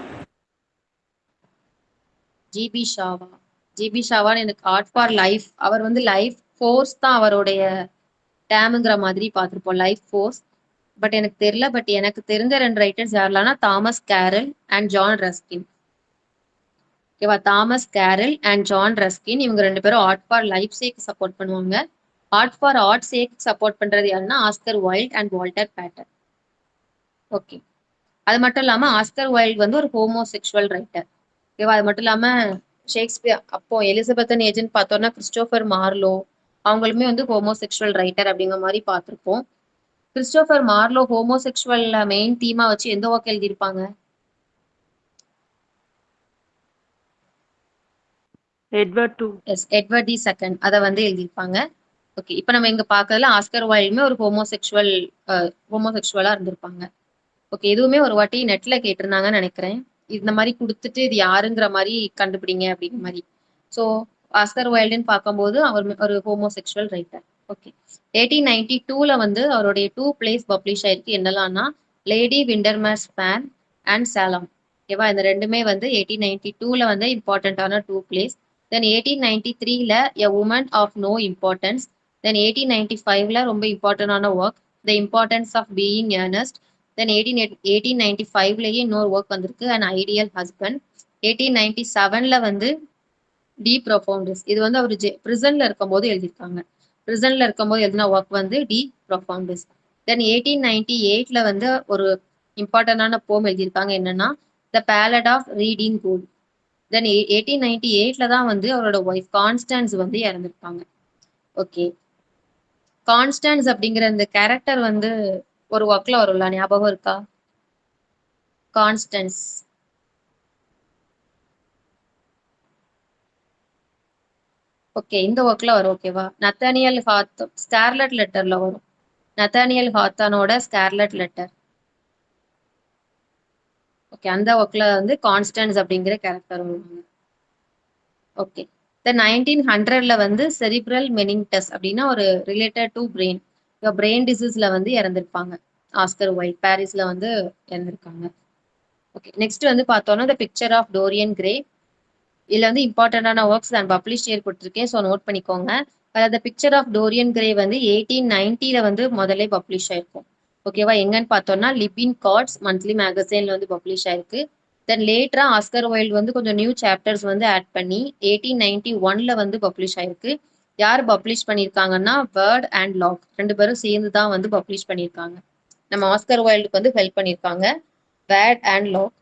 ஜிபி ஷாவா? ஜிபி ஷாவான்னு எனக்கு ஆர்ட் ஃபார் லைஃப் அவர் வந்து லைஃப் ஃபோர்ஸ் தான் அவருடைய டேமுங்கிற மாதிரி பார்த்துருப்போம், லைஃப் ஃபோர்ஸ். பட் எனக்கு தெரியல. பட் எனக்கு தெரிஞ்ச ரெண்டு ரைட்டர்ஸ் யாரெல்லாம்னா Thomas Carlyle and John Ruskin. ஓகேவா? Thomas Carlyle and John Ruskin இவங்க ரெண்டு பேரும் art for life sake support பண்ணுவாங்க. Art for art sake support பண்றது யாருன்னா Oscar Wilde and Walter Pater. Okay, அது மட்டும் இல்லாம ஆஸ்கர் வைல்ட் வந்து ஒரு ஹோமோசெக்சுவல் ரைட்டர். ஓகேவா? அது மட்டும் இல்லாம ஷேக்ஸ்பியர் அப்போ எலிசபெத்தன் ஏஜென்ட் பார்த்தோம்னா கிறிஸ்டோபர் மார்லோ அவங்களுமே வந்து ஹோமோசெக்சுவல் ரைட்டர் அப்படிங்கிற மாதிரி பார்த்துருப்போம். கிறிஸ்டோபர் மார்லோ ஹோமோசெக்சுவல் மெயின் தீமா வச்சு எந்த ஒர்க் எழுதியிருப்பாங்க? Edward two. Yes, Edward the second அதை வந்து எழுதியிருப்பாங்க. ஓகே, இப்போ நம்ம இங்க பார்க்கறதுல ஆஸ்கர் வைல்டுமே ஒரு ஹோமோசெக்சுவலா இருந்திருப்பாங்க. ஓகே, இதுவுமே ஒரு வாட்டி நெட்ல கேட்டிருந்தாங்கன்னு நினைக்கிறேன். இந்த மாதிரி கொடுத்துட்டு இது யாருங்கிற மாதிரி கண்டுபிடிங்க அப்படிங்கிற மாதிரி. ஸோ ஆஸ்கர் வைல்டுன்னு பார்க்கும்போது அவர் ஒரு ஹோமோசெக்சுவல் ரைட்டர். ஓகே, 1892ல வந்து அவருடைய 2 பிளேஸ் பப்ளிஷ் ஆயிருக்கு. என்னெல்லாம்னா Lady Windermere's fan and Salome. ஓகேவா? இந்த ரெண்டுமே வந்து 1892ல வந்து இம்பார்ட்டன்டான 2 பிளேஸ். தென் 1893ல a woman of no importance. Then 1895ல ரொம்ப இம்பார்ட்டன்டான work the importance of being Earnest. Then 1895லயே இன்னொரு ஒர்க் வந்திருக்கு அண்ட் ஐடியல் ஹஸ்பண்ட். 1897ல வந்து டி ப்ரொஃபவுண்டஸ். இது வந்து அவர் பிரிசன்ல இருக்கும்போது எழுதியிருக்காங்க. பிரிசன்ல இருக்கும்போது எழுதின ஒர்க் வந்து டி ப்ரொஃபவுண்டஸ். தென் 1898ல வந்து ஒரு இம்பார்ட்டன்டான போம் எழுதியிருக்காங்க. என்னன்னா த பேலட் ஆஃப் ரீடிங் குட். தென் 1898ல தான் வந்து அவரோட ஒய்ஃப் கான்ஸ்டன்ஸ் வந்து இறந்துருப்பாங்க. ஓகே, கான்ஸ்டன்ஸ் அப்படிங்கிற இந்த கேரக்டர் வந்து ஒரு ஒர்க்ல வரும்ல, ஞாபகம் இருக்கா? கான்ஸ்டன்ஸ். ஓகே, இந்த ஒர்க்ல வரும். ஓகேவா? நத்தானியல் ஹாத் ஸ்கார்லட் லெட்டர்ல வரும். நத்தானியல் ஹாத்தானோட ஸ்கார்லட் லெட்டர். ஓகே, அந்த ஒர்க்ல வந்து கான்ஸ்டன்ஸ் அப்படிங்கிற கேரக்டர் வருவாங்க. ஓகே, இந்த 1900ல வந்து செரிப்ரல் மெனிங்டஸ் அப்படின்னா ஒரு ரிலேட்டட் டு பிரெயின் பிரெயின் டிசீஸ்ல வந்து இறந்திருப்பாங்க. ஆஸ்கர் வைல்ட் பாரிஸ்ல வந்து இறந்திருக்காங்க. ஓகே, நெக்ஸ்ட் வந்து பார்த்தோம்னா the picture of Dorian Gray. இதுல வந்து இம்பார்ட்டன்டான ஒர்க்ஸ் நான் பப்ளிஷ் இயர் கொடுத்துருக்கேன். ஸோ நோட் பண்ணிக்கோங்க. The picture of Dorian Gray வந்து 1890ல வந்து முதல்ல பப்ளிஷ் ஆயிருக்கும். ஓகேவா? எங்கன்னு பார்த்தோம்னா லிபின் கார்ட்ஸ் மந்த்லி மேகசைன்ல வந்து பப்ளிஷ் ஆயிருக்கு. தென் லேட்டரா ஆஸ்கர் வைல்டு வந்து கொஞ்சம் நியூ சாப்டர்ஸ் வந்து ஆட் பண்ணி 1891ல வந்து பப்ளிஷ் ஆயிருக்கு. யார் பப்ளிஷ் பண்ணியிருக்காங்கன்னா வேர்ட் அண்ட் லாக் ரெண்டு பேரும் சேர்ந்து தான் வந்து பப்ளிஷ் பண்ணியிருக்காங்க. நம்ம ஆஸ்கர் வைல்டுக்கு வந்து ஹெல்ப் பண்ணியிருக்காங்க. வேர்ட் அண்ட் லாக்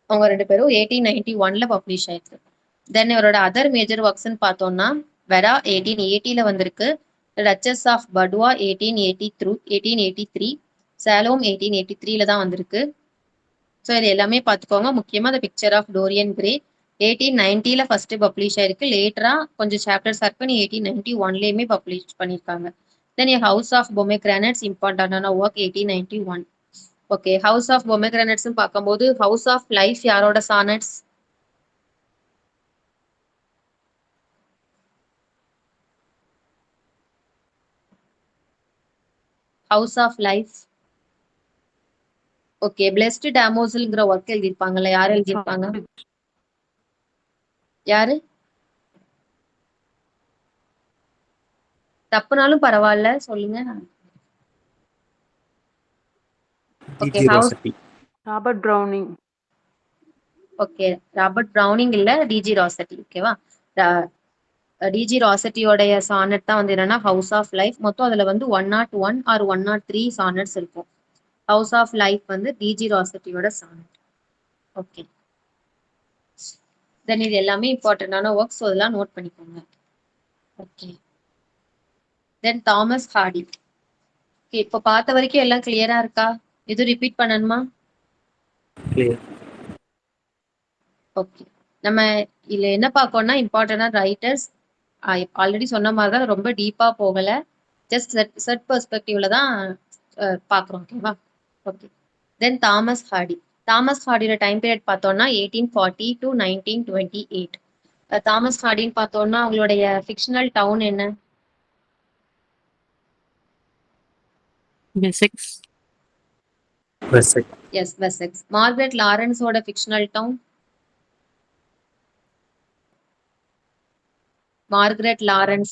அவங்க ரெண்டு பேரும் 1891ல பப்ளிஷ் ஆயிருக்கு. தென் இவரோட அதர் மேஜர் ஒர்க்ஸ்ன்னு பார்த்தோம்னா வெரா 1880ல வந்திருக்கு. Duchess of படுவா 1883. சாலோம் 1883ல தான் வந்திருக்கு. ஸோ இது எல்லாமே பார்த்துக்கோங்க. முக்கியமா the picture of Dorian Gray 1890ல ஃபர்ஸ்ட் பப்ளிஷ் ஆயிருக்கு. லேட்டரா கொஞ்சம் சாப்டர்ஸ் இருக்கு 1891லயுமே பப்ளிஷ் பண்ணியிருக்காங்க. தென் ஹவுஸ் ஆஃப் பொமேகிரானட்ஸ் இம்பார்ட்டன்டான work 1891. Okay, House of Pomegranates பார்க்கும்போது ஹவுஸ் ஆஃப் லைஃப் யாரோட sonnets? House of Life. Okay, Blessed டேமோசல்ங்கிற ஒர்க் எழுதியிருப்பாங்கல்ல, யார் எழுதியிருப்பாங்க? யாரு? தப்புனாலும் பரவாயில்ல சொல்லுங்க. Okay, DG house. Rossetti. Robert Browning. Okay, Robert Browning இல்ல, டிஜி ராசட்டி. ஓகேவா? டிஜி ராசட்டியோடைய சானட் தான் வந்து என்னன்னா ஹவுஸ் ஆஃப் லைஃப். மொத்தம் அதுல வந்து 101 ஆர் 103 சானட்ஸ் இருக்கும். ஹவுஸ் ஆஃப் லைஃப் வந்து டிஜி ராசட்டியோட சானட். ஓகே, தென் இது எல்லாமே இம்பார்ட்டன்டான ஒர்க்ஸ், அதெல்லாம் நோட் பண்ணிக்கோங்க. Okay, then Thomas Hardy. Okay, இப்போ பார்த்த வரைக்கும் எல்லாம் கிளியரா இருக்கா? எதுவும் ரிப்பீட் பண்ணணுமா? கிளியர். ஓகே, நம்ம இதுல என்ன பார்க்கணும்னா இம்பார்ட்டன்டான ரைட்டர்ஸ். ஆல்ரெடி சொன்ன மாதிரி தான், ரொம்ப டீப்பா போகல. ஜஸ்ட் செட் பெர்ஸ்பெக்டிவ்ல தான் பார்க்குறோம். ஓகேவா? Okay, then Thomas Hardy. Thomas ஹார்டியோட டைம் பீரியட் பார்த்தோம்னா 1840 to 1928. தாமஸ் ஹார்டின்னு பார்த்தோம்னா அவங்களுடைய ஃபிக்ஷனல் டவுன் என்ன? Wessex. Wessex. Yes, Wessex. Margaret லாரன்ஸோட ஃபிக்ஷனல் டவுன்? Margaret Laurence.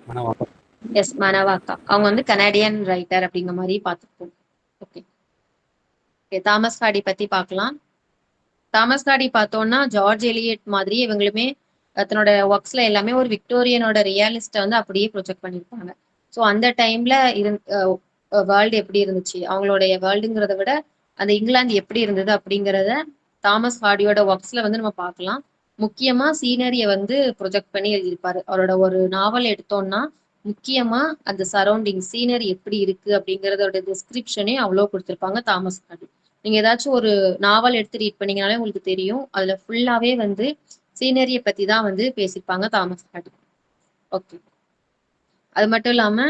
மனவாக்கம். Yes, Manawaka. அவங்க வந்து கனடியன் ரைட்டர் அப்படிங்கிற மாதிரி பார்த்துருப்போம். ஓகே, தாமஸ் ஹார்டி பத்தி பார்க்கலாம். தாமஸ் ஹார்டி பார்த்தோம்னா ஜார்ஜ் எலியட் மாதிரி இவங்களுமே தன்னோட ஒர்க்ஸ்ல எல்லாமே ஒரு விக்டோரியனோட ரியாலிஸ்ட வந்து அப்படியே ப்ரொஜெக்ட் பண்ணியிருப்பாங்க. ஸோ அந்த டைம்ல வேர்ல்டு எப்படி இருந்துச்சு, அவங்களுடைய வேர்ல்டுங்கிறத விட அந்த இங்கிலாந்து எப்படி இருந்தது அப்படிங்கிறத தாமஸ் ஹார்டியோட ஒர்க்ஸ்ல வந்து நம்ம பார்க்கலாம். முக்கியமா சீனரியை வந்து ப்ரொஜெக்ட் பண்ணி எழுதியிருப்பாரு. அவரோட ஒரு நாவல் எடுத்தோம்னா முக்கியமா அந்த சரௌண்டிங் சீனரி எப்படி இருக்கு அப்படிங்கறதோட டிஸ்கிரிப்ஷனே அவ்வளோ கொடுத்திருப்பாங்க தாமஸ் ஹார்டி. நீங்க ஏதாச்சும் ஒரு நாவல் எடுத்து ரீட் பண்ணீங்கனாலே உங்களுக்கு தெரியும், அதுல ஃபுல்லாவே வந்து சீனரியை பத்தி தான் வந்து பேசியிருப்பாங்க தாமஸ் ஹார்டி. ஓகே, அது மட்டும் இல்லாம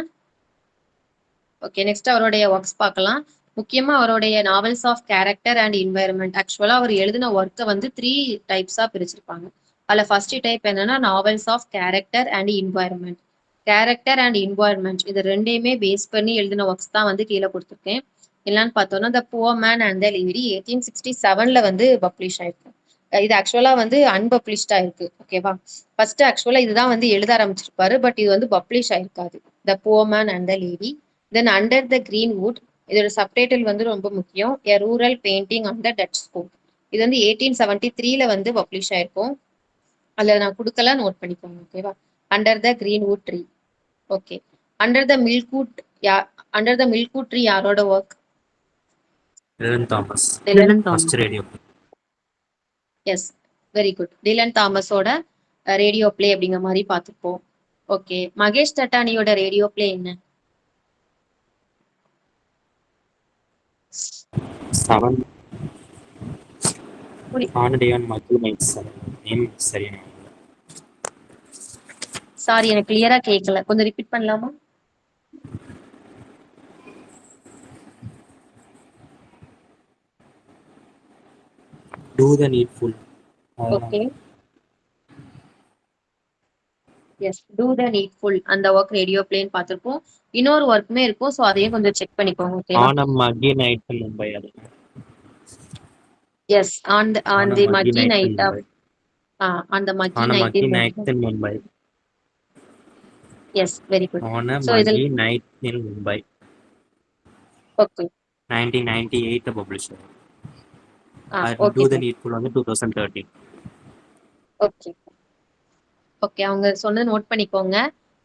ஓகே, நெக்ஸ்ட் அவருடைய ஒர்க்ஸ் பார்க்கலாம். முக்கியமா அவருடைய novels of character and environment. ஆக்சுவலா அவர் எழுதின ஒர்க்கை வந்து 3 டைப்ஸா பிரிச்சிருப்பாங்க. அதுல ஃபர்ஸ்ட் டைப் என்னன்னா novels of character and environment. Character and environment இது ரெண்டையுமே பேஸ் பண்ணி எழுதின ஒர்க்ஸ் தான் வந்து கீழே கொடுத்துருக்கேன். என்னன்னு பார்த்தோம்னா the poor man and the lady 1867ல வந்து பப்ளிஷ் ஆயிருக்கு. இது ஆக்சுவலா வந்து அன்பப்ளிஷ்டா இருக்கு. ஓகேவா? ஃபர்ஸ்ட் ஆக்சுவலா இதுதான் வந்து எழுத ஆரம்பிச்சிருப்பாரு, பட் இது வந்து பப்ளிஷ் ஆயிருக்காது. The poor man and the lady. Then under the Greenwood, இதோட சப்டைட்டில் வந்து ரொம்ப முக்கியம், a rural painting on the Dutch school. இது வந்து 1873ல வந்து பப்ளிஷ் ஆயிருக்கும். அதுல நான் கொடுக்கல, நோட் பண்ணிக்கோங்க. ஓகேவா? Under the Greenwood tree. Okay, under the Milkwood under the Milkwood tree யாரோட work? Dylan Thomas. Dylan Thomas. First radio. Yes, very good. Dylan தாமஸோட ரேடியோ பிளே அப்படிங்கிற மாதிரி பார்த்துப்போம். ஓகே, மகேஷ் தட்டானியோட ரேடியோ பிளே என்ன? 7 ஆனடியான் மக்கள் மைக்ஸ். நேம் சரியான. சாரி, எனக்கு கிளியரா கேட்கல, கொஞ்சம் ரிப்பீட் பண்ணலாமா? Do the needful. Okay, yes, do the needful. அந்த ஒர்க் ரேடியோ பிளேன்னு பார்த்துருப்போம். இன்னொரு ஒர்க்குமே இருக்கும், ஸோ அதையும் கொஞ்சம் செக் பண்ணிக்கோங்க. ஓகேவா? On muggy night in Mumbai. அது எஸ், ஆன் தி மக்கி night of on the muggy on night muggy in night Mumbai. In Mumbai. Yes, very good. On so இதில் muggy night in Mumbai okay 1998 publish. Okay do the sir. Needful வந்து 2013. Okay okay, அவங்க சொன்னது note பண்ணிக்கோங்க.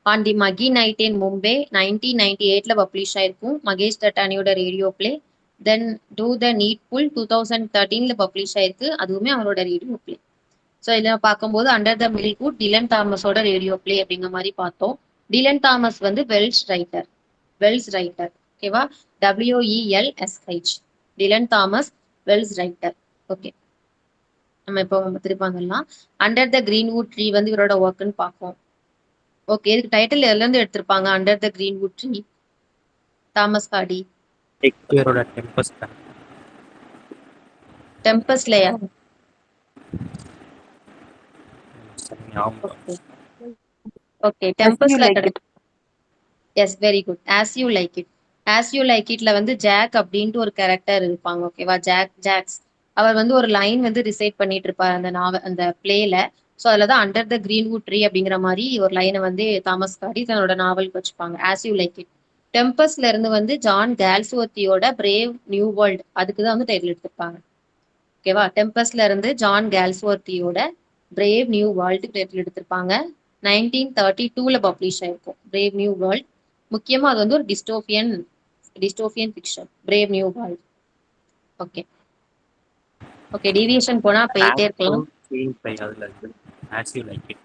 On the muggy night in Mumbai 1998ல publish ஆயிருக்கும் மகேஷ் தட்டானியோட radio play. Then do the needful 2013ல publish ஆயிருக்கு, அதுவுமே அவரோட ரேடியோ பிளே. ஸோ இதில் பார்க்கும்போது அண்டர் த மில்க்வுட் டிலன் தாமஸோட ரேடியோ பிளே அப்படிங்கிற மாதிரி பார்த்தோம். டிலன் தாமஸ் வந்து வெல்ஷ் ரைட்டர். ஓகேவா? WELSH. Dilan Thomas Wells writer. Okay, நம்ம இப்போ திருப்பி வந்துடலாம். அண்டர் த கிரீன்வுட் ட்ரீ வந்து இவரோட ஒர்க்குன்னு பார்ப்போம். ஓகே, இதுக்கு டைட்டில் எதுல இருந்து எடுத்திருப்பாங்க? Under the Greenwood tree, Thomas Hardy. ஷேக்ஸ்பியரோட டெம்பஸ்ட். டெம்பஸ்ட்லயா? சரி, ஞாபகம். ஓகே ஓகே, டெம்பஸ்ட்ல like கிடைக்கும். Yes, very good. As you like it. As you like இட்ல வந்து ஜாக் அப்படின்ட்டு ஒரு கேரக்டர் இருப்பாங்க. ஓகேவா? ஜாக்ஸ் அவர் வந்து ஒரு லைன் வந்து ரிசைட் பண்ணிட்டு இருப்பார் அந்த பிளேல. ஸோ அதில் தான் அண்டர் த கிரீன்வுட் ட்ரீ அப்படிங்கிற மாதிரி ஒரு லைனை வந்து தாமஸ் ஹார்டி தன்னோட நாவலுக்கு வச்சுப்பாங்க. As you like it. டெம்பஸ்ட்ல இருந்து வந்து ஜான் கேல்ஸ்வர்த்தியோட பிரேவ் நியூ வேர்ல்ட், அதுக்கு தான் வந்து டைட்டில் எடுத்திருப்பாங்க. ஓகேவா? டெம்பஸ்ட்ல இருந்து ஜான் கேல்ஸ்வர்த்தியோட பிரேவ் நியூ வேர்ல்டு டைட்டில் எடுத்திருப்பாங்க. 1932ல பப்ளிஷ் ஆயிருக்கும் பிரேவ் நியூ வேர்ல்ட். முக்கியமா அது வந்து ஒரு dystopian fiction, brave new world. Okay okay, deviation போனா போயிட்டே இருக்கலாம். அதுல இருக்கு as you like it.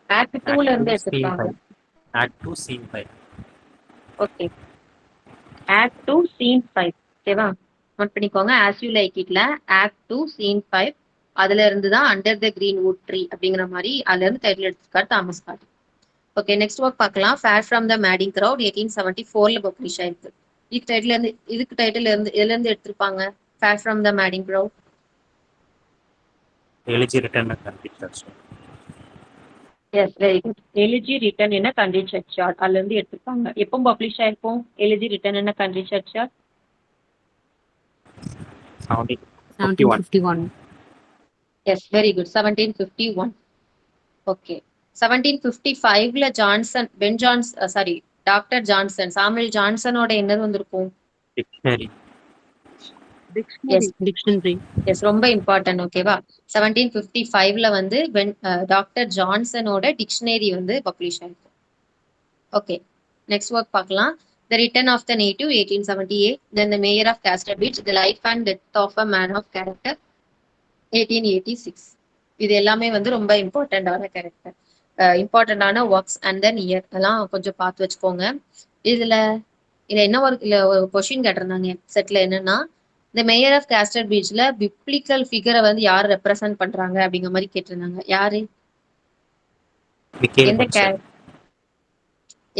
Act 2ல இருந்து எடுத்திருப்பாங்க. Act 2 scene 5. Okay, act 2 scene 5. ஓகேவா? நோட் பண்ணிக்கோங்க. ஆஸ் யூ லைக் இட்ல ஆக்ட் 2 சீன் 5, அதுல இருந்து தான் அண்டர் த கிரீன்வுட் ட்ரீ அப்படிங்கிற மாதிரி அதுல இருந்து டைட்டில் எடுத்திருக்காரு Thomas Hardy. Okay, next work பார்க்கலாம். Far from the madding crowd 1874ல பப்ளிஷ் ஆயிருக்கு. இதுக்கு டைட்டில் இதுல இருந்து எடுத்திருப்பாங்க. Far from the madding crowd. Elegy written கண்டிப்பாக. Yes, very good. Elegy written in a country churchyard, அதுல இருந்து எடுத்திருப்பாங்க. எப்போ பப்ளிஷ் ஆயிருக்கும் elegy written in a country churchyard? 1751. Yes, very good. 1751. Okay, 1755ல டாக்டர் ஜான்சன், சாமுவேல் ஜான்சனோட என்னது வந்திருக்கும்? டிக்ஷனரி. Yes, Dictionary. எஸ், ரொம்ப இம்பார்ட்டன்ட். ஓகேவா? 1755ல வந்து டாக்டர் ஜான்சனோட டிக்ஷனரி வந்து பப்ளிஷ் ஆயிருக்கும். ஓகே, நெக்ஸ்ட் ஒர்க் பார்க்கலாம். The return of the native 1878. Then the mayor of Casterbridge, the life and death of a man of character 1886. இது எல்லாமே வந்து ரொம்ப இம்பார்ட்டண்டான ஒர்க்ஸ். அண்ட் தென் இயர் எல்லாம் கொஞ்சம் பார்த்து வச்சுக்கோங்க. இதுல என்ன ஒரு கொஸ்டின் கேட்டிருந்தாங்க செட்ல. என்னன்னா, இந்த மேயர் ஆஃப் காஸ்டர் பீச்ல பிப்ளிக்கல் ஃபிகரை வந்து யார் ரெப்ரசென்ட் பண்றாங்க அப்படிங்கிற மாதிரி கேட்டிருந்தாங்க. யாரு? மிக்கேல் எந்த ஹன்சர்.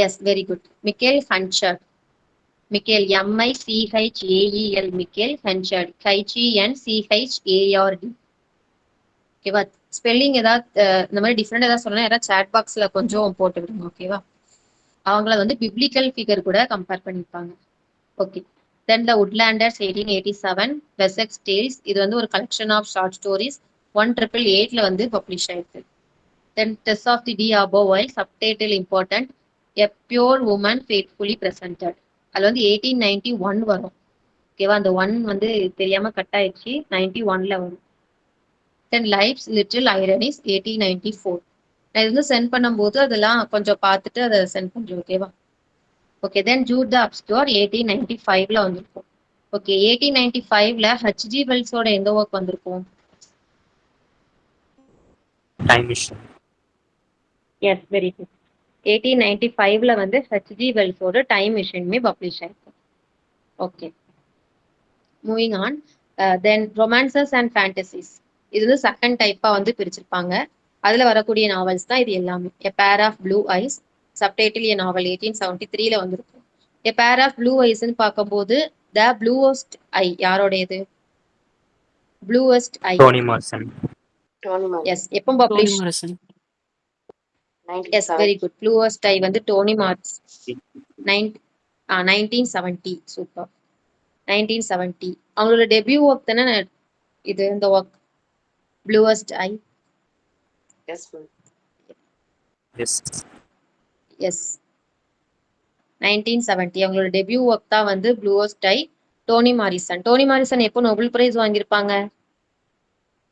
S, very good. Michael ஹன்சர். Michael MICHAEL, Michael ஹன்சர், HENCHARD. ஓகேவா? ஸ்பெல்லிங் ஏதாவது இந்த மாதிரி டிஃப்ரெண்ட் ஏதாவது சொன்னா யாராவது சாட் பாக்ஸ்ல கொஞ்சம் போட்டு விடுங்க. ஓகேவா? அவங்கள வந்து பிப்ளிக்கல் ஃபிகர் கூட கம்பேர் பண்ணிருப்பாங்க. Okay, then the Woodlanders 1887, Wessex tales, இது வந்து ஒரு கலெக்ஷன் ஆஃப் ஷார்ட் ஸ்டோரிஸ். 1888ல வந்து பப்ளிஷ் ஆயிருக்கு. தென் டெஸ் ஆஃப் தி அபோவ் வைல், subtitle important, a pure woman faithfully presented. அதுல வந்து 1891 வரும். ஓகேவா? அந்த 1 வந்து தெரியாம கட் ஆயிடுச்சு. 91ல வரும். தென் லைஃப்ஸ் லிட்டில் ஐரனிஸ் 1894. நான் இது வந்து சென்ட் பண்ணும்போது அதெல்லாம் கொஞ்சம் பார்த்துட்டு அதை சென்ட் பண்றேன். ஓகேவா? ஓகே, தென் ஜூட் த அப்ஸ்க்யூர் 1895ல வந்திருக்கும். ஓகே, 1895ல HG வெல்ஸோட எந்த ஒர்க் வந்திருக்கும்? Time machine. Yes, very good. 1895ல வந்து HG வெல்ஸோட டைம் மிஷினுமே பப்ளிஷ் ஆயிருக்கும். Okay, moving on. Then romances and fantasies, இது வந்து செகண்ட் டைப்பா வந்து பிரிச்சிருப்பாங்க. அதுல வரக்கூடிய நாவல்ஸ் தான் இது எல்லாமே. A pair of blue eyes, subtitle a novel 1873ல வந்திருக்கும். எ பேர் ஆஃப் ப்ளூ ஐஸ்ன்னு பார்க்கும்போது த ப்ளூவஸ்ட் ஐ யாரோடையது? Bluest eye. Toni Morrison. Yes, எப்போ Toni publish? Morrison. Yes, very good. Bluest eye வந்து டோனி மார்ஸ் 1970. சூப்பர். 1970 அவங்களோட debut work தானே இது, இந்த work bluest eye. Yes. Yes, 1970 அவங்களோட டெபியூ ஒர்க் தான் வந்து ப்ளூவஸ்ட் ஐ. டோனி மாரிசன் எப்போ நோபல் பிரைஸ் வாங்கியிருப்பாங்க?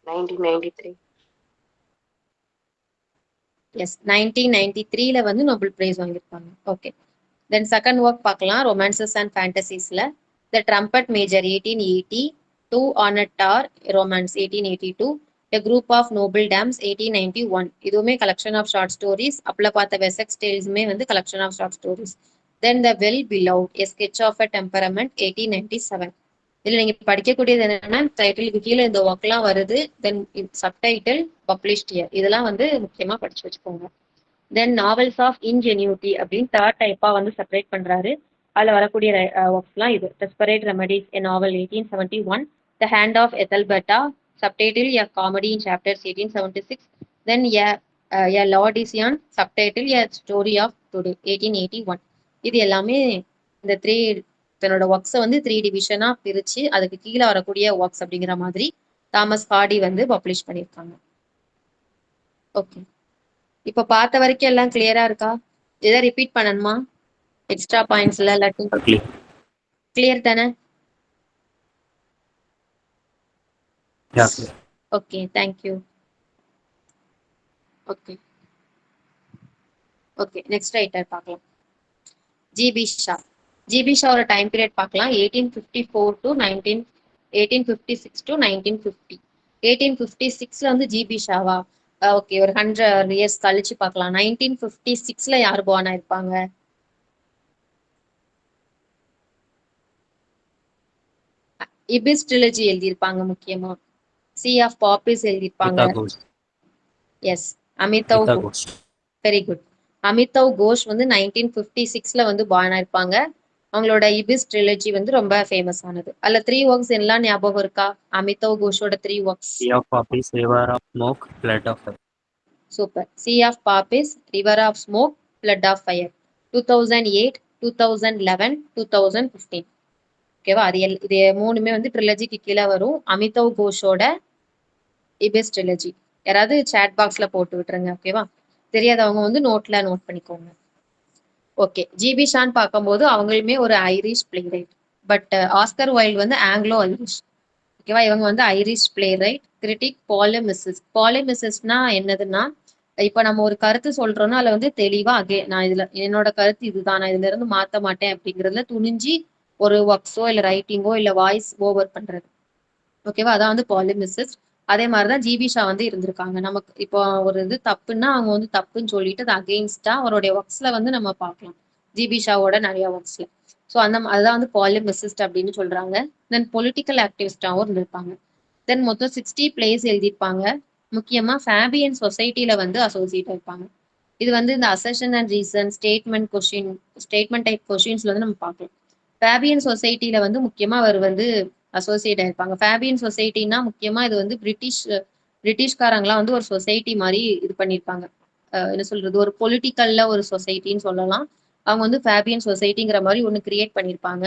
1993. எஸ், 1993ல வந்து நோபல் பிரைஸ் வாங்கியிருப்பாங்க. ஓகே, தென் செகண்ட் ஒர்க் பார்க்கலாம். ரொமான்சஸ் அண்ட் ஃபேண்டசிஸ்ல the trumpet major 1880, two on a tower romance 1882, a group of noble dames 1891. இதுவுமே கலெக்ஷன் ஆஃப் ஷார்ட் ஸ்டோரிஸ். அப்பல பார்த்த வெசெக்ஸ் டேல்ஸுமே வந்து collection of short stories. Then the well beloved a sketch of a temperament 1897. இதுல நீங்க படிக்கக்கூடியது என்னன்னா டைட்டிலுக்கு கீழே இந்த ஒர்க்லாம் வருது. தென் சப்டைட்டில் பப்ளிஷ்ட் இயர் இதெல்லாம் வந்து முக்கியமா படிச்சு வச்சுக்கோங்க. தென் நாவல்ஸ் ஆஃப் இன்ஜெனியூட்டி அப்படின்னு தேர்ட் டைப்பா வந்து செப்பரேட் பண்றாரு. அதுல வரக்கூடிய ஒர்க்ஸ்லாம் இது. Desperate remedies a novel 1871, the hand of Ethelberta, subtitle a comedy in chapters 1876, then a Laodicean, subtitle a story of today 1881. இது எல்லாமே இந்த தன்னோட ஒர்க்ஸை வந்து 3 டிவிஷனா பிரிச்சு அதுக்கு கீழே வரக்கூடிய ஒர்க்ஸ் அப்படிங்கிற மாதிரி தாமஸ் ஹார்டி வந்து பப்ளிஷ் பண்ணியிருக்காங்க. ஓகே, இப்ப பார்த்த வரைக்கும் எல்லாம் கிளியரா இருக்கா? இதை ரிப்பீட் பண்ணணுமா? எக்ஸ்ட்ரா பாயிண்ட்ஸ் இல்ல இல்லாட்டி கிளியர் தானே? Okay, thank you. Okay okay, next writer பார்க்கலாம். ஜிபி ஷா. ஜிபி ஷா ஒரு டைம் பீரியட் பார்க்கலாம். 1854 டு 1856 டு 1950. 1856ல வந்து ஜிபி ஷாவா? ஓகே, ஒரு 100 இயர்ஸ் கழிச்சு பார்க்கலாம். 1956ல யார் born ஆயிருப்பாங்க? இபிஸ் ட்ரிலஜி எழுதியிருப்பாங்க முக்கியமா. சி ஆஃப் பாப்பிஸ் எழுதியிருப்பாங்க. Yes, Amitav Ghosh. Very good. Amitav Ghosh வந்து 1956ல வந்து பார்ன் ஆயிருப்பாங்க. அவங்களோட இபிஸ் ட்ரிலஜி வந்து ரொம்ப ஃபேமஸ் ஆனது. அதுல 3 ஒர்க்ஸ் எல்லாம் ஞாபகம் இருக்கா? அமிதவ் கோஷோட 3 works. Sea of Poppies, River of Smoke, Blood of Fire. Super. Sea of poppies, river of smoke, blood of fire. 2008, 2011, 2015. ஓகேவா? இது மூணுமே வந்து ட்ரிலஜிக்கு கீழே வரும். அமிதவ் கோஷோட இபிஸ் ட்ரிலஜி. யாராவது சாட் பாக்ஸ்ல போட்டு விட்டுருங்க. ஓகேவா? தெரியாதவங்க வந்து நோட்ல நோட் பண்ணிக்கோங்க. ஓகே, ஜிபி ஷான் பார்க்கும்போது அவங்களுமே ஒரு Irish play right. But Oscar wild வந்து ஆங்கிலோ ஐரிஷ். ஓகேவா? இவங்க வந்து ஐரிஷ் பிளே ரைட், கிரிட்டிக், பாலிமிசிஸ்ட். பாலிமிசிஸ்ட்னா என்னதுன்னா, இப்ப நம்ம ஒரு கருத்து சொல்றோம்னா அதுல வந்து தெளிவா நான் இதுல என்னோட கருத்து இதுதான், நான் இதுல இருந்து மாத்த மாட்டேன் அப்படிங்கறதுல துணிஞ்சு ஒரு ஒர்க்ஸோ இல்ல ரைட்டிங்கோ இல்ல வாய்ஸ் ஓவர் பண்றது. ஓகேவா? அதான் வந்து பாலிமிசிஸ்ட். அதே மாதிரிதான் ஜிபி ஷா வந்து இருந்திருக்காங்க. நமக்கு இப்போ ஒரு இது தப்புன்னா அவங்க வந்து தப்புன்னு சொல்லிட்டு அது அகெயின்ஸ்டா அவருடைய ஒர்க்ஸ்ல வந்து நம்ம பார்க்கலாம். ஜிபி ஷாவோட நிறைய ஒர்க்ஸ்ல. ஸோ அதுதான் வந்து பாலிமிசிஸ்ட் அப்படின்னு சொல்றாங்க. தென் பொலிட்டிக்கல் ஆக்டிவிஸ்டாவும் இருந்திருப்பாங்க. தென் மொத்தம் 60 பிளேஸ் எழுதியிருப்பாங்க. முக்கியமா ஃபேபியன் சொசைட்டில வந்து அசோசியேட் ஆயிருப்பாங்க. இது வந்து இந்த assertion and reason, statement type கொஸ்டின்ஸ்ல வந்து நம்ம பார்க்கலாம். ஃபேபியன் சொசைட்டில வந்து முக்கியமா அவர் வந்து அசோசியேட் ஆயிருப்பாங்க. ஃபேபியன் சொசைட்டினா முக்கியமா இது வந்து பிரிட்டிஷ்காரங்களாம் வந்து ஒரு சொசைட்டி மாதிரி இது பண்ணியிருப்பாங்க. என்ன சொல்றது, ஒரு பொலிட்டிக்கல்ல ஒரு சொசைட்டின்னு சொல்லலாம். அவங்க வந்து ஃபேபியன் சொசைட்டிங்கிற மாதிரி ஒன்று கிரியேட் பண்ணியிருப்பாங்க.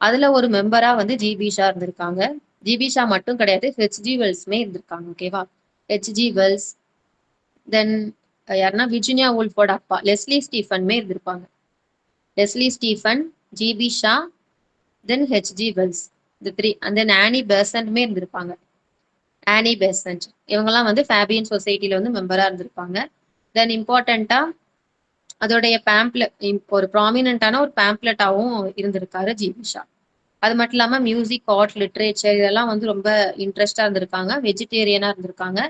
அதுல ஒரு மெம்பரா வந்து ஜிபி ஷா இருந்திருக்காங்க. ஜிபி ஷா மட்டும் கிடையாது, ஹெச்ஜி வெல்ஸ்மே இருந்திருக்காங்க. ஓகேவா? ஹெச்ஜி வெல்ஸ், தென் யாருன்னா விர்ஜினியா வூல்ஃபோட அப்பா லெஸ்லி ஸ்டீஃபன்மே இருந்திருப்பாங்க. லெஸ்லி ஸ்டீஃபன், ஜிபி ஷா, தென் ஹெச்ஜி வெல்ஸ், இந்த 3. அண்ட் தென் ஆனி பெசன்ட்மே இருந்திருப்பாங்க. ஆனி பெசன்ட் இவங்கெல்லாம் வந்து ஃபேபியன் சொசைட்டில வந்து மெம்பரா இருந்திருப்பாங்க. தென் இம்பார்ட்டண்டா அதோடைய ஒரு ப்ராமினன்டான ஒரு பேம்ப்ளெட்டாவும் இருந்திருக்காரு ஜிபி ஷா. அது மட்டும் இல்லாம மியூசிக், ஆர்ட், லிட்ரேச்சர் இதெல்லாம் வந்து ரொம்ப இன்ட்ரெஸ்டா இருந்திருக்காங்க. வெஜிடேரியனா இருந்திருக்காங்க.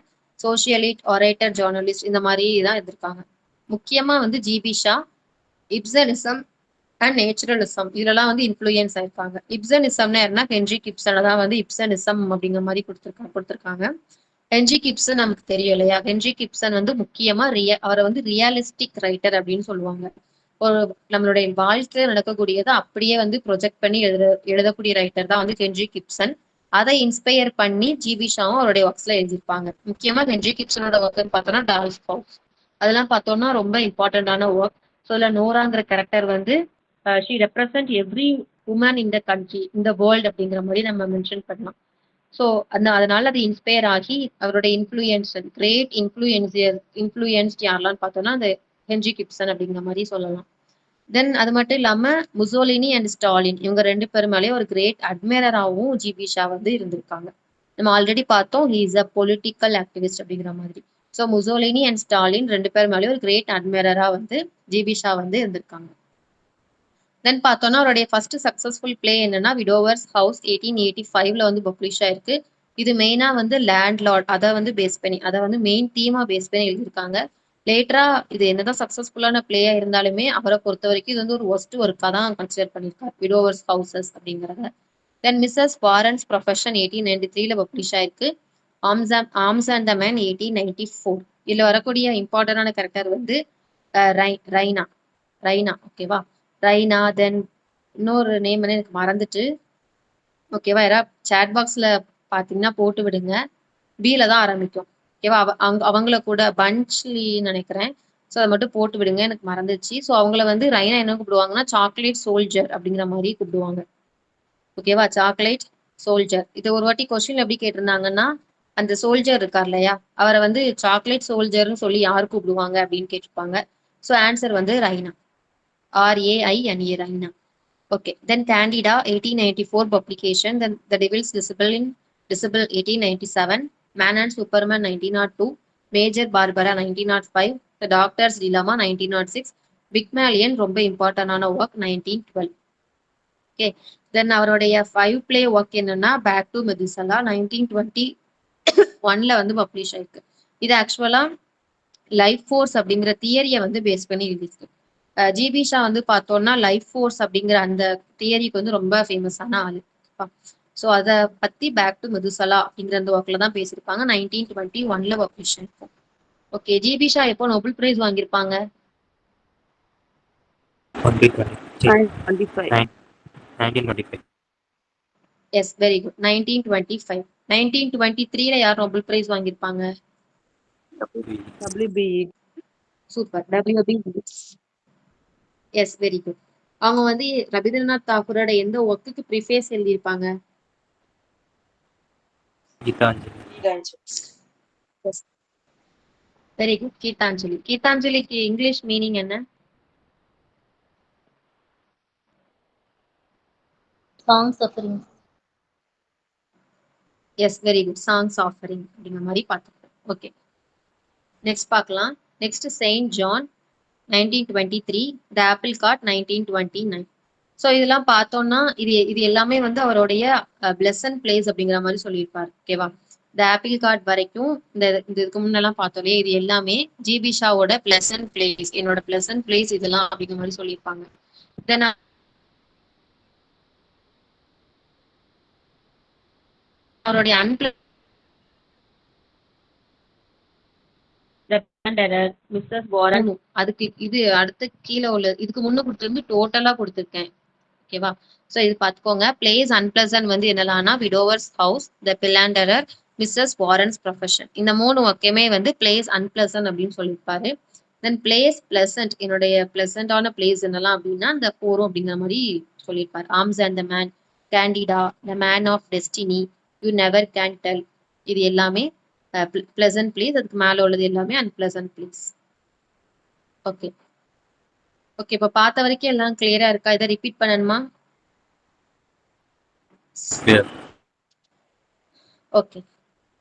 சோசியலிஸ்ட், ஒரேட்டர், ஜேர்னலிஸ்ட் இந்த மாதிரி தான் இருந்திருக்காங்க. முக்கியமா வந்து ஜிபி ஷா இப்சனிசம் அண்ட் நேச்சுரலிசம் இதுலலாம் வந்து இன்ஃப்ளூயன்ஸ் ஆயிருக்காங்க. இப்சனிசம்னா யாருன்னா ஹென்ரி கிப்சன் தான் வந்து இப்சனிசம் அப்படிங்கிற மாதிரி கொடுத்துருக்காங்க. ஹென்ரி கிப்சன் நமக்கு தெரியும் இல்லையா? ஹென்ரி கிப்சன் வந்து முக்கியமா அவரை வந்து ரியலிஸ்டிக் ரைட்டர் அப்படின்னு சொல்லுவாங்க. ஒரு நம்மளுடைய வாழ்க்கையில நடக்கக்கூடியதை அப்படியே வந்து ப்ரொஜெக்ட் பண்ணி எழுதக்கூடிய ரைட்டர் தான் வந்து ஹென்ரி கிப்சன். அதை இன்ஸ்பயர் பண்ணி ஜிபி ஷாவும் அவருடைய ஒர்க்ஸ்ல எழுதியிருப்பாங்க. முக்கியமா ஹென்ரி கிப்சனோட ஒர்க்னு பார்த்தோம்னா டால்ஸ் ஹவுஸ் அதெல்லாம் பார்த்தோம்னா ரொம்ப இம்பார்ட்டன்டான ஒர்க். ஸோ இதுல நோராங்கிற கேரக்டர் வந்து she represent every woman in the country, இந்த வேர்ல்டு அப்படிங்கிற மாதிரி நம்ம மென்ஷன் பண்ணலாம். ஸோ அதனால அது இன்ஸ்பயர் ஆகி அவரோட கிரேட் இன்ஃப்ளூயன்ஸ் யாரெல்லாம் பார்த்தோம்னா அந்த ஹென்ரி கிப்சன் அப்படிங்கிற மாதிரி சொல்லலாம். தென் அது மட்டும் இல்லாம முசோலினி அண்ட் ஸ்டாலின் இவங்க 2 பேர் மேலேயும் ஒரு கிரேட் அட்மைரராகவும் ஜிபி ஷா வந்து இருந்திருக்காங்க. நம்ம ஆல்ரெடி பார்த்தோம், he is a political activist அப்படிங்கிற மாதிரி. ஸோ முசோலினி அண்ட் ஸ்டாலின் 2 பேர் மேலேயும் ஒரு கிரேட் அட்மைரரா வந்து ஜிபி ஷா வந்து இருந்திருக்காங்க. தென் பார்த்தோம்னா அவருடைய ஃபர்ஸ்ட் சக்சஸ்ஃபுல் பிளே என்னன்னா விடோவர்ஸ் ஹவுஸ் 1885ல வந்து பப்ளிஷ் ஆயிருக்கு. இது மெயினா வந்து லேண்ட் லார்ட் அதை வந்து மெயின் தீமா பேஸ் பண்ணி எழுதியிருக்காங்க. லேட்டரா இது என்னதான் சக்சஸ்ஃபுல்லான பிளேயா இருந்தாலுமே அவரை பொறுத்த வரைக்கும் இது வந்து ஒரு ஒஸ்ட் ஒர்க்கா தான் கன்சிடர் பண்ணியிருக்காரு விடோவர்ஸ் ஹவுசஸ் அப்படிங்கிறத. தென் மிஸ்ஸஸ் வாரன்ஸ் ப்ரொஃபஷன் 1893ல பப்ளிஷ் ஆயிருக்கு. Arms and the man 1894. இதுல வரக்கூடிய இம்பார்ட்டன்டான கேரக்டர் வந்து ரைனா ரைனா ஓகேவா. ரைனா தென் இன்னொரு நேம் வந்து எனக்கு மறந்துட்டு ஓகேவா. யாராவது சேட் பாக்ஸ்ல பாத்தீங்கன்னா போட்டு விடுங்க. பில தான் ஆரம்பிக்கும் ஓகேவா. அவங்கள கூட பஞ்ச்லின்னு நினைக்கிறேன். ஸோ அதை மட்டும் போட்டு விடுங்க, எனக்கு மறந்துச்சு. ஸோ அவங்கள வந்து ரைனா என்ன கூப்பிடுவாங்கன்னா சாக்லேட் சோல்ஜர் அப்படிங்கிற மாதிரி கூப்பிடுவாங்க ஓகேவா. Chocolate soldier. இது ஒரு வாட்டி கொஸ்டின் எப்படி கேட்டிருந்தாங்கன்னா அந்த சோல்ஜர் இருக்கார் இல்லையா அவரை வந்து சாக்லேட் சோல்ஜர்னு சொல்லி யார் கூப்பிடுவாங்க அப்படின்னு கேட்டிருப்பாங்க. ஸோ ஆன்சர் வந்து Raina, RAINA Raina. Okay. Then Candida 1894 publication. Then The Devil's Disciple 1897. Man and Superman 1902. Major Barbara 1905. The Doctor's Dilemma 1906. Pygmalion ரொம்ப இம்பார்ட்டன்டான ஒர்க் 1912. ஓகே. தென் அவருடைய 5 play ஒர்க் என்னன்னா பேக் டு மெதுசலா 1921ல வந்து பப்ளிஷ் ஆயிருக்கு. இது ஆக்சுவலா லைஃப் ஃபோர்ஸ் அப்படிங்கிற தியரியை வந்து பேஸ் பண்ணி எழுதிருக்கு. ஜிபி ஷா வந்து பார்த்தோம்னா லைஃப் ஃபோர்ஸ் அப்படிங்கிற அந்த தியரிக்கு வந்து ரொம்ப ஃபேமஸான ஆளு. ஸோ அதை பத்தி பேக் டு மெதுசலா அப்படிங்கிற அந்த ஒர்க்ல தான் பேசியிருப்பாங்க. 1921ல பப்ளிஷ் இருக்கும். ஓகே. ஜிபி ஷா எப்போ நோபல் பிரைஸ் வாங்கியிருப்பாங்க? 1925. S, very good. 1925. 1923ல யார் நோபல் பிரைஸ் வாங்கியிருப்பாங்க? WBE. Super. WB. Yes, very good. அவங்க வந்து ரவீந்திரநாத் தாகூரோட எந்த ஒர்க்குக்கு ப்ரிஃபேஸ் எழுதியிருப்பாங்க? Very good. கீதாஞ்சலி. கீதாஞ்சலிக்கு இங்கிலீஷ் மீனிங் என்ன? Songs offering. Yes, very good. Songs offering அப்படிங்கிற மாதிரி பார்த்துருக்கோம். ஓகே, நெக்ஸ்ட் பார்க்கலாம். Next Saint Joan 1923. The apple cart 1929. So இதெல்லாம் பார்த்தோம்னா இது எல்லாமே வந்து அவருடைய பிளஸன்ட் பிளேஸ் அப்படிங்கிற மாதிரி சொல்லியிருப்பார் ஓகேவா. த ஆப்பிள் கார்ட் வரைக்கும் இந்த இதுக்கு முன்னெல்லாம் பார்த்தோம் இது எல்லாமே ஜிபி ஷாவோட பிளஸன்ட் பிளேஸ், என்னோட பிளஸன்ட் பிளேஸ் இதெல்லாம் அப்படிங்கிற மாதிரி சொல்லியிருப்பாங்க. தென் அவருடைய மிஸ்ஸஸ் வாரன் அதுக்கு இது அடுத்த கீழே உள்ள இதுக்கு முன்ன கொடுத்துருந்து டோட்டலா கொடுத்துருக்கேன் ஓகேவா. ஸோ இது பார்த்துக்கோங்க. பிளேஸ் அன்பிளசன்ட் வந்து என்னலாம்னா விடோவர்ஸ் ஹவுஸ், த பிலாண்டரர், மிஸ்ஸஸ் வாரன்ஸ் ப்ரொஃபஷன். இந்த 3 ஒர்க்குமே வந்து பிளேஸ் அன்பிளசன்ட் அப்படின்னு சொல்லியிருப்பாரு. தென் பிளேஸ் பிளசன்ட், என்னுடைய பிளசண்டான பிளேஸ் என்னலாம் அப்படின்னா இந்த 4 அப்படிங்கிற மாதிரி சொல்லியிருப்பாரு. Arms and the man, Candida, the man of destiny, you never can tell, இது எல்லாமே பிளசன்ட் பிளேஸ். அதுக்கு மேல உள்ளது எல்லாமே அன்பிளசன்ட் பிளேஸ். Okay okay. இப்போ பார்த்த வரைக்கும் எல்லாம் கிளியரா இருக்கா? இதை ரிப்பீட் பண்ணணுமா? Okay,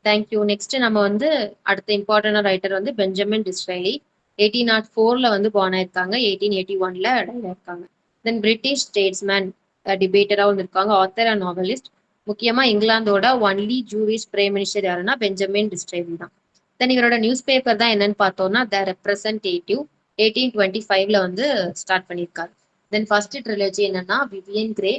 thank you. நெக்ஸ்ட் நம்ம வந்து அடுத்த இம்பார்ட்டன்ட் ரைட்டர் வந்து பெஞ்சமின் டிஸ்ரேலி. 1804ல வந்து பார்ன் ஆயிருக்காங்க. 1881ல டை ஆயிருக்காங்க. தென் பிரிட்டிஷ் ஸ்டேட்ஸ்மேன், டிபேட்டரா வந்து இருக்காங்க, ஆத்தர் அண்ட் நாவலிஸ்ட். முக்கியமா இங்கிலாந்தோட ஒன்லி ஜூவிஷ் பிரைம் மினிஸ்டர் யாருன்னா பெஞ்சமின் டிஸ்ரேலி தான். தென் இவரோட நியூஸ் பேப்பர் தான் என்னன்னு பார்த்தோம்னா த ரெப்ரசன்டேட்டிவ். 1825ல வந்து ஸ்டார்ட் பண்ணியிருக்காரு. தென் ஃபர்ஸ்ட் ட்ரிலஜி என்னன்னா விவியன் கிரே,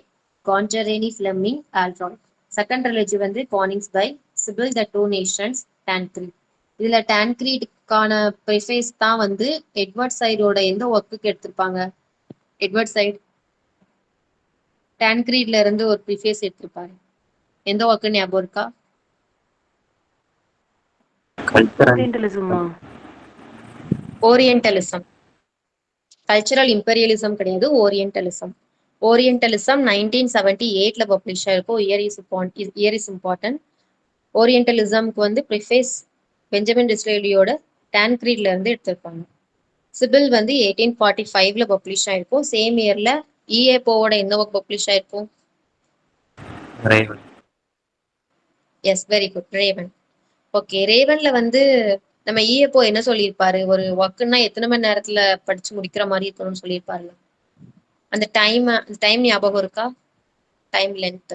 கான்ஜரேனி ஃபிளெமிங், ஆல்ட்ராய்ட். செகண்ட் ட்ரிலஜி வந்து Coningsby Sybil, the two nations, Tancred. இதுல டான்க்ரீடுக்கான ப்ரிஃபேஸ் தான் வந்து எட்வர்ட் சைடோட எந்த ஒர்க்குக்கு எடுத்திருப்பாங்க? எட்வர்ட் சைடு டான்க்ரீட்ல இருந்து ஒரு ப்ரிஃபேஸ் எடுத்திருப்பாரு. எந்த ஒர்க்கு ஞாபகம் இருக்கா? ஓரியன்டலிசம். கல்ச்சரல் இம்பீரியலிசம் கிடையாது, ஓரியன்டலிசம். ஓரியன்டலிசம் 1978ல பப்ளிஷ் ஆயிருக்கும். Year is important. ஓரியன்டலிசம்க்கு வந்து ப்ரிஃபேஸ் பெஞ்சமின் டிஸ்ரேலியோட டான்க்ரீட்ல இருந்து எடுத்திருப்பாங்க. சிபில் வந்து 1845ல பப்ளிஷ் ஆயிருக்கும். சேம் இயர்ல இஏபோவோட எந்த ஒர்க் பப்ளிஷ் ஆயிருக்கும்? Yes, very good, raven. Okay, ரேவன்ல வந்து நம்ம இஏபோ என்ன சொல்லியிருப்பாரு? ஒரு ஒர்க்குன்னா எத்தனை மணி நேரத்துல படிச்சு முடிக்கிற மாதிரி இருக்கணும்னு சொல்லியிருப்பாரு. அந்த டைம் ஞாபகம் இருக்கா? Time length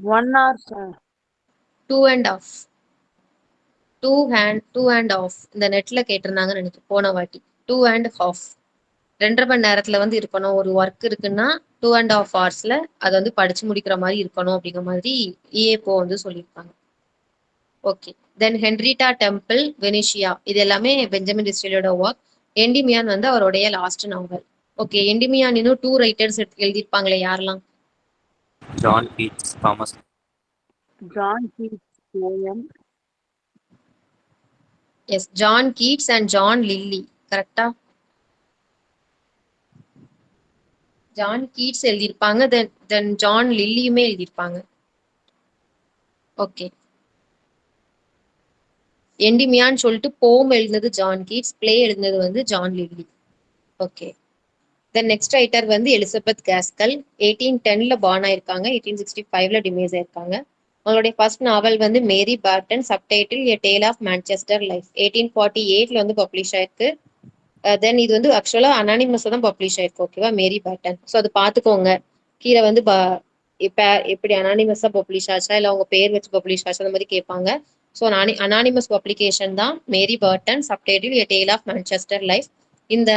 1 hour, sir. Two and half two and half இந்த நெட்ல கேட்டிருந்தாங்கன்னு நினைக்கிறேன் போன வாட்டி. 2.5 2.5 மணி நேரத்துல வந்து இருக்கணும். ஒரு ஒர்க் இருக்குன்னா 2.5 ஹவர்ஸ்ல அதை வந்து படிச்சு முடிக்கிற மாதிரி இருக்கணும் அப்படிங்கிற மாதிரி இஏபோ வந்து சொல்லியிருக்காங்க. ஓகே, தென் ஹென்ரிட்டா டெம்பிள் வெனிஷியா இது எல்லாமே பெஞ்சமின் டிஸ்ரேலியோட ஒர்க். எண்டிமியான் வந்து அவருடைய லாஸ்ட் நாவல். ஓகே, எண்டிமியான் இன்னும் 2 ரைட்டர்ஸ் எழுதியிருப்பாங்களே, யாரெல்லாம்? John Keats, Thomas. John Keats poem. Yes, John Keats and John Lilly. கரெக்டா? ஜான் கீட்ஸ் எழுதியிருப்பாங்க, தென் ஜான் லில்லியுமே எழுதியிருப்பாங்க. ஓகே, எண்டிமியான்னு சொல்லிட்டு போம் எழுதுனது ஜான் கீட்ஸ், பிளே எழுதுனது வந்து John Lyly. Okay, then next writer வந்து எலிசபெத் கேஸ்கல். 1810ல பார்ன் ஆயிருக்காங்க, 1865ல டிமேஸ் ஆயிருக்காங்க. அவங்களுடைய ஃபர்ஸ்ட் நாவல் வந்து Mary Barton, subtitle a tale of Manchester life. 1848ல வந்து பப்ளிஷ் ஆயிருக்கு. தென் இது வந்து ஆக்சுவலா அனானிமஸ் தான் பப்ளிஷ் ஆயிருக்கு. ஓகேவா, மேரி பேட்டன். ஸோ அது பார்த்துக்கோங்க. கீழே வந்து இப்ப எப்படி அனானிமஸா பப்ளிஷ் ஆச்சா இல்லை அவங்க பேர் வச்சு பப்ளிஷ் ஆச்சா அந்த மாதிரி கேட்பாங்க. ஸோ அனானிமஸ் பப்ளிகேஷன் தான் Mary Barton, subtitle a tale of Manchester life. இந்த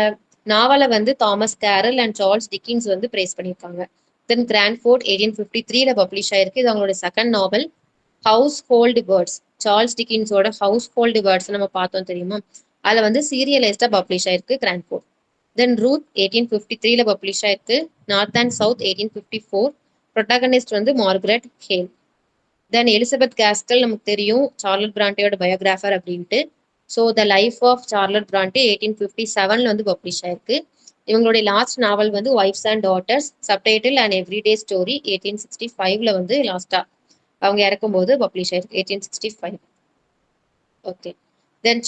நாவலை வந்து Thomas Carlyle and Charles Dickens வந்து பிரேஸ் பண்ணியிருக்காங்க. தென் கிராண்ட்ஃபோர்ட் 1853ல பப்ளிஷ் ஆயிருக்கு. இது அவங்களோட second novel. Household words, Charles டிக்கின்ஸோட ஹவுஸ் ஹோல்டு வேர்ட்ஸ் நம்ம பார்த்தோம் தெரியுமா, அதுல வந்து சீரியலைஸ்டா பப்ளிஷ் ஆயிருக்கு கிராண்ட்ஃபோர்ட். தென் ரூத் 1853ல பப்ளிஷ் ஆயிருக்கு. North and south 1854. ப்ரொட்டாகனிஸ்ட் வந்து Margaret Hale. Then Elizabeth Gaskell நமக்கு தெரியும், சார்லட் பிராண்டேயோட பயோகிராஃபர் அப்படின்ட்டு. So the life of Charlotte Bronte 1857ல வந்து பப்ளிஷ் ஆயிருக்கு. இவங்களுடைய லாஸ்ட் நாவல் வந்து wives and daughters, subtitle and everyday story. 1865ல வந்து லாஸ்டா அவங்க இறக்கும்போது பப்ளிஷ் ஆயிருக்கு, 1865. ஓகே, தென்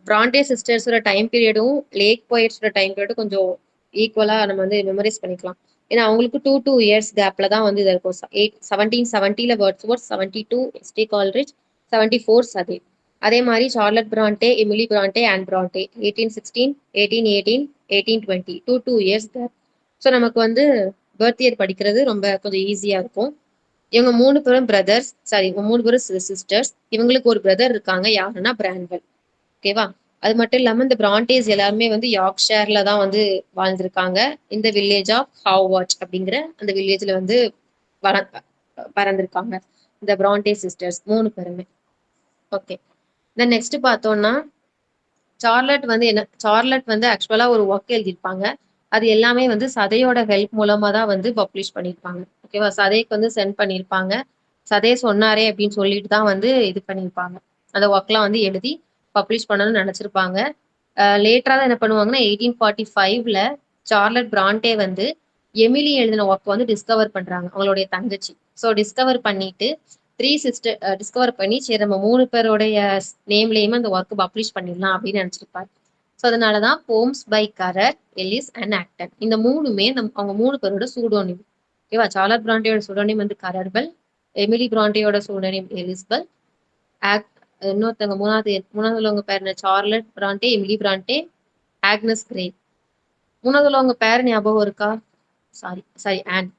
பிராண்டே சிஸ்டர்ஸோட டைம் பீரியடும் லேக் போயட்ஸோட டைம் பீரியடும் கொஞ்சம் ஈக்குவலா நம்ம வந்து மெமரைஸ் பண்ணிக்கலாம். ஏன்னா அவங்களுக்கு 2 இயர்ஸ் கேப்ல தான் வந்து இது இருக்கும். 1770ல வேர்ட்ஸ்வொர்த், 72 எஸ்டி கால்ரிட்ஜ், 74 சதே. அதே மாதிரி Charlotte Bronte, Emily Bronte, and Bronte 1816, 1818, 1820 2 years gap. So நமக்கு வந்து பர்த் இயர் படிக்கிறது ரொம்ப கொஞ்சம் ஈஸியா இருக்கும். இவங்க 3 பேரும் பிரதர்ஸ், சாரி 3 பேரும் சிஸ்டர்ஸ். இவங்களுக்கு ஒரு பிரதர் இருக்காங்க, யாருன்னா பிரான்வெல். ஓகேவா, அது மட்டும் இல்லாம இந்த பிராண்டேஸ் எல்லாருமே வந்து யார்க்ஷயர்ல தான் வந்து வாழ்ந்திருக்காங்க. இந்த வில்லேஜ் ஆஃப் ஹாவாச் அப்படிங்கிற அந்த வில்லேஜ்ல வந்து பறந்திருக்காங்க இந்த பிராண்டே சிஸ்டர்ஸ் 3 பேருமே. ஓகே, தென் நெக்ஸ்ட் பார்த்தோம்னா சார்லட் வந்து ஆக்சுவலா ஒரு ஒர்க் எழுதியிருப்பாங்க. அது எல்லாமே வந்து சதையோட ஹெல்ப் மூலமா தான் வந்து பப்ளிஷ் பண்ணியிருப்பாங்க. ஓகேவா, சதைக்கு வந்து சென்ட் பண்ணியிருப்பாங்க. சதே சொன்னாரே அப்படின்னு சொல்லிட்டு தான் வந்து இது பண்ணியிருப்பாங்க. அந்த ஒர்க்லாம் வந்து எழுதி பப்ளிஷ் பண்ணணும்னு நினைச்சிருப்பாங்க. லேட்டரா தான் என்ன பண்ணுவாங்கன்னா 1845ல சார்லட் பிராண்டே வந்து எமிலி எழுதின ஒர்க் வந்து டிஸ்கவர் பண்றாங்க, அவங்களுடைய தங்கச்சி. ஸோ டிஸ்கவர் பண்ணிட்டு 3 சிஸ்டர் டிஸ்கவர் பண்ணி, சரி நம்ம 3 பேருடைய நேம்லயுமே அந்த ஒர்க் பப்ளிஷ் பண்ணிடலாம் அப்படின்னு நினைச்சிருப்பாரு. ஸோ அதனாலதான் poems by Currer, Ellis and Acton இந்த 3மே அவங்க 3 பேரோட சூடோனிம். ஓகேவா, சார்லட் பிராண்டேயோட சூடோனிம் வந்து கரர்பல், எமிலி பிராண்டேயோட சூடோனிம் எலிஸ்பெல், இன்னொருத்தவங்க மூணாவது உள்ளவங்க பேர் என்ன, Charlotte Bronte, Emily Bronte, Agnes Grey. மூணாவது உள்ளவங்க பேர் ஞாபகம் இருக்கா? Sorry Anne.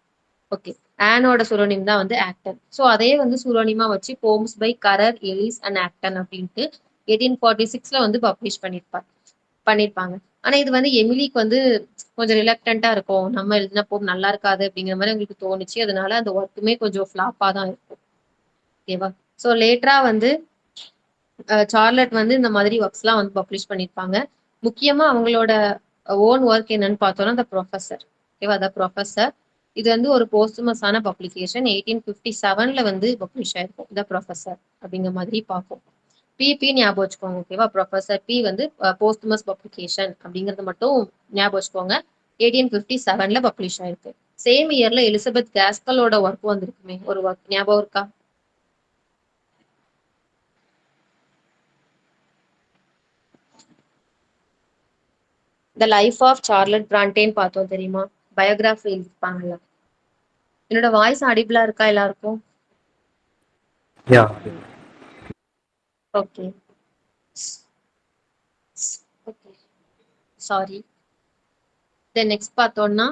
ஓகே, ஆனோட சூரோனிம் தான் வந்து ஆக்டன். ஸோ அதே வந்து சூரோனிமா வச்சு poems by Currer, Ellis and Acton அப்படின்ட்டு 1846ல வந்து பப்ளிஷ் பண்ணியிருப்பாங்க. ஆனா இது வந்து எமிலிக்கு வந்து கொஞ்சம் ரிலக்டண்டா இருக்கும், நம்ம எழுதின போம் நல்லா இருக்காது அப்படிங்கிற மாதிரி உங்களுக்கு தோணுச்சு. அதனால அந்த ஒர்க்குமே கொஞ்சம் ஃபிளாப்பா தான் இருக்கும். ஓகேவா, ஸோ லேட்டரா வந்து சார்லட் வந்து இந்த மாதிரி ஒர்க்ஸ்லாம் வந்து பப்ளிஷ் பண்ணியிருப்பாங்க. முக்கியமா அவங்களோட ஓன் ஒர்க் என்னன்னு பார்த்தோம்னா த ப்ரொஃபஸர். ஓகேவா, த ப்ரொஃபஸர் இது வந்து ஒரு போஸ்டுமஸான பப்ளிகேஷன். 1857ல வந்து பப்ளிஷ் ஆயிருக்கும் த ப்ரொஃபஸர் அப்படிங்கிற மாதிரி பார்ப்போம். பிபி ஞாபகம் வச்சுக்கோங்க. ஓகேவா, ப்ரொஃபஸர் பி வந்து போஸ்டுமஸ் பப்ளிகேஷன் அப்படிங்கறது மட்டும் ஞாபகம் வச்சுக்கோங்க. 1857ல பப்ளிஷ் ஆயிருக்கு. சேம் இயர்ல எலிசபெத் கேஸ்கலோட ஒர்க் வந்திருக்குமே, ஒரு ஒர்க் ஞாபகம் இருக்கா? த லைஃப் ஆஃப் சார்லட் பிராண்டேன்னு பார்த்தோம் தெரியுமா, பயோகிராஃபி எழுதிருப்பாங்கல்ல. என்னோட வாய்ஸ் ஆடிபிளா இருக்கா எல்லாருக்கும்? Yeah, okay okay, sorry. Then next பார்த்தோம்னா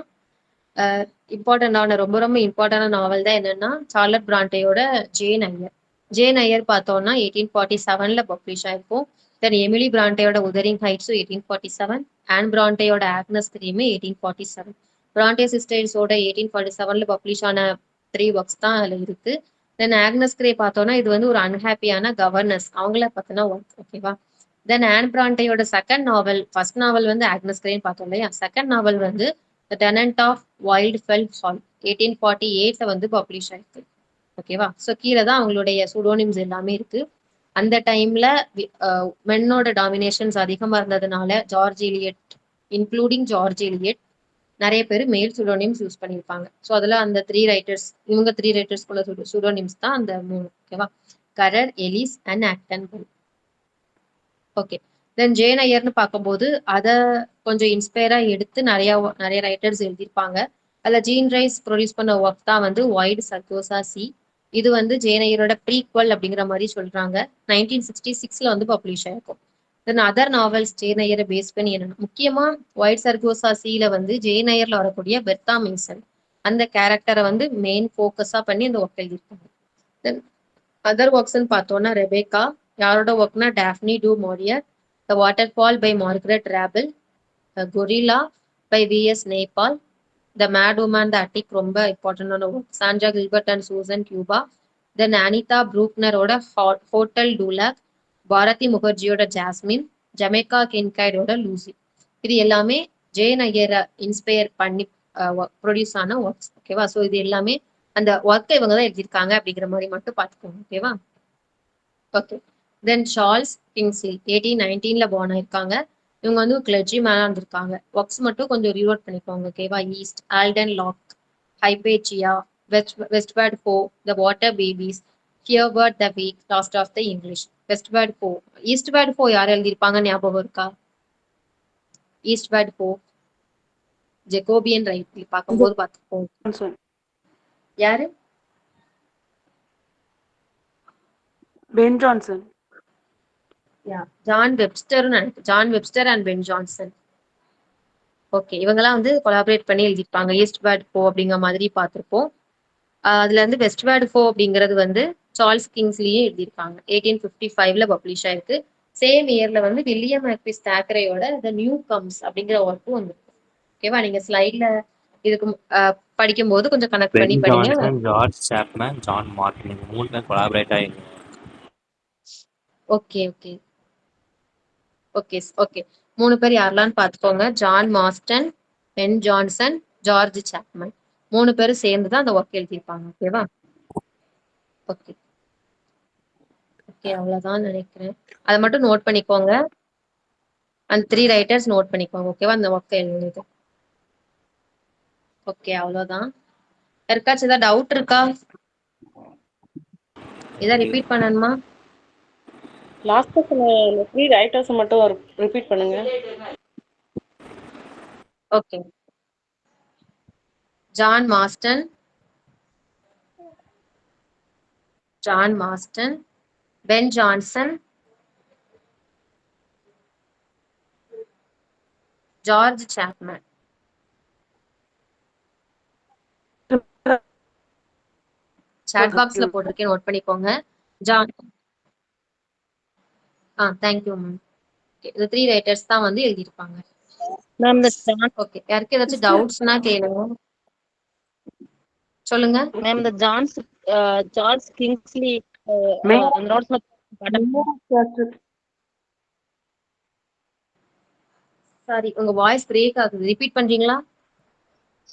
இம்பார்ட்டன்டான ரொம்ப ரொம்ப இம்பார்ட்டன்டான நாவல் தான் என்னன்னா சார்லட் பிராண்டேயோட ஜேன் ஐயர். ஜேன் ஐயர் பார்த்தோம்னா 1847ல பப்ளிஷ் ஆயிருக்கும். தென் எமிலி பிராண்டேயோட உதரிங் ஹைட்ஸும் 1847, ஆன் பிராண்டேயோட ஆக்னஸ் கிரீமே 1847. பிராண்டே சிஸ்டர்ஸோட 1847ல பப்ளிஷ் ஆன 3 ஒர்க்ஸ் தான் அதுல இருக்கு. தென் ஆக்னஸ் கிரே பார்த்தோம்னா இது வந்து ஒரு அன்ஹாப்பியான கவர்னஸ் அவங்கள பத்தின ஒர்க். ஓகேவா. தென் ஆன் பிராண்டேயோட செகண்ட் நாவல், ஃபர்ஸ்ட் நாவல் வந்து ஆக்னஸ் கிரேன்னு பார்த்தோம் இல்லையா, செகண்ட் நாவல் வந்து the Tenant of Wildfell Hall 1848ல வந்து பப்ளிஷ் ஆயிருக்கு. ஓகேவா. ஸோ கீழே தான் அவங்களுடைய சூடோனிம்ஸ் எல்லாமே இருக்கு. அந்த டைம்ல மென்னோட டாமினேஷன்ஸ் அதிகமா இருந்ததுனால George Eliot including George Eliot நிறைய பேர் மேல் சூடோனிம்ஸ் யூஸ் பண்ணியிருப்பாங்க. ஸோ அதில் அந்த 3 ரைட்டர்ஸ், இவங்க 3 ரைட்டர்ஸ்குள்ள சூடோனிம்ஸ் தான் அந்த 3. ஓகேவா. Currer, Ellis and Acton. Okay. Then Jane ஐயர்னு பார்க்கும்போது அதை கொஞ்சம் இன்ஸ்பயரா எடுத்து நிறைய ரைட்டர்ஸ் எழுதியிருப்பாங்க. அதில் ஜீன் ரைஸ் ப்ரொடியூஸ் பண்ண ஒர்க் தான் வந்து வைட் சர்கோசா சி. இது வந்து ஜேன் ஐயரோட ப்ரீக்வல் அப்படிங்கிற மாதிரி சொல்றாங்க. 1966ல வந்து பப்ளிஷ் ஆயிருக்கும். தென் அதர் நாவல்ஸ் ஜேன் ஐயரை பேஸ் பண்ணி என்னன்னா, முக்கியமா வைட் சர்கோசா சில வந்து ஜேன் ஐயர்ல வரக்கூடிய பெர்தா மேசன் அந்த கேரக்டரை வந்து மெயின் ஃபோக்கஸா பண்ணி அந்த ஒர்க் எழுதியிருக்காங்க. தென் அதர் ஒர்க்ஸ்ன்னு பார்த்தோம்னா ரெபேக்கா யாரோட ஒர்க்னா Daphne du Maurier, the Waterfall by Margaret Drabble, Guerrillas by V S Naipaul, the Mad Woman the Attic ரொம்ப இம்பார்ட்டன்டான work, Sandra Gilbert and Susan Gubar, then Anita ப்ரூக்னரோட ஹோட்டல் டூலாக், பாரதி முகர்ஜியோட Jasmine, Jamaica கின்கைடோட Lucy. இது எல்லாமே Jane ஐயரை inspire பண்ணி produce ஆன ஒர்க்ஸ். ஓகேவா. ஸோ இது எல்லாமே அந்த ஒர்க்கை இவங்க தான் எழுதியிருக்காங்க அப்படிங்கிற மாதிரி மட்டும் பார்த்துக்கோங்க. ஓகேவா. ஓகே. தென் சார்ல்ஸ் கிங்ஸ்லி 1819ல பார்ன் ஆயிருக்காங்க. இவங்க வந்து கிளர்ஜி மேனா இருந்திருக்காங்க. ஒர்க்ஸ் மட்டும் கொஞ்சம் ரீவர்ட் பண்ணிக்கோங்க. ஓகேவா. Yeast, Alton Locke, Hypatia, Westward Ho, the Water Babies, Hereward the Wake, Last of the English. Westward Ho, Eastward ஃபோ யார் எழுதியிருப்பாங்க ஞாபகம் இருக்கா? ஈஸ்ட்வர்ட் ஃபோ ஜெகோபியன் ரைட் பார்க்கும்போது பார்த்துக்கோங்க. யாரு? Pen Johnson. ஜான் வெப்ஸ்டர்னு நினைக்கிறேன். John Webster and Ben Johnson. Okay. இவங்கெல்லாம் வந்து கொலாபரேட் பண்ணி எழுதியிருப்பாங்க. ஈஸ்ட்வர்ட் ஃபோ அப்படிங்கிற மாதிரி பார்த்துருப்போம். அதுல இருந்து வெஸ்ட்வர்ட் ஃபோ அப்படிங்கிறது வந்து சார்ல்ஸ் கிங்ஸ்லியே எழுதியிருப்பாங்க. 1855ல பப்ளிஷ் ஆயிருக்கு. சேம் இயர்ல வந்து வில்லியம் மேக்பிஸ் தாக்கரேயோட த நியூ கம்ஸ் அப்படிங்கிற ஒர்க்கும் வந்துருக்கு. ஓகேவா. நீங்க ஸ்லைட்ல இதுக்கு படிக்கும்போது கொஞ்சம் கனெக்ட் பண்ணி பென் படிங்க. Jonson, George Chapman, John Martin இந்த 3 பேர் கொலாபரேட் ஆகிருக்காங்க. Okay okay okay okay. 3 பேர் யாரெல்லாம் பார்த்துக்கோங்க. John Marston, Ben Jonson, George Chapman 3 பேரும் சேர்ந்து தான் அந்த ஒர்க் எழுதியிருப்பாங்க. ஓகேவா. Okay okay. அவ்வளவுதான் நினைக்கிறேன். அதை மட்டும் நோட் பண்ணிக்கோங்க. அந்த 3 ரைட்டர்ஸ் நோட் பண்ணிக்கோங்க. ஓகேவா. அந்த ஒர்க் எழுதுனது. ஓகே. அவ்வளவுதான். யாருக்காச்சும் ஏதாவது டவுட் இருக்கா? ஏதாவது ரிப்பீட் பண்ணணுமா? லாஸ்ட் சொன்ன 3 ரைட்டர்ஸ் மட்டும் ரிப்பீட் பண்ணுங்க. Okay. John Marston, Ben Jonson, George Chapman. Chat பாக்ஸ்ல போட்டிருக்கேன், நோட் பண்ணிக்கோங்க. John thank you ma'am. இந்த 3 ரைட்டர்ஸ் தான் வந்து எழுதியிருப்பாங்க. மேம் இந்த ஜான் ஓகே. யாருக்கு ஏதாச்சும் டவுட்ஸ்னா கேளுங்க. சொல்லுங்க மேம் இந்த சார்ல்ஸ் கிங்ஸ்லி அந்த நோட்ஸ்ல சாரி, உங்க வாய்ஸ் பிரேக் ஆகுது. ரிப்பீட் பண்றீங்களா?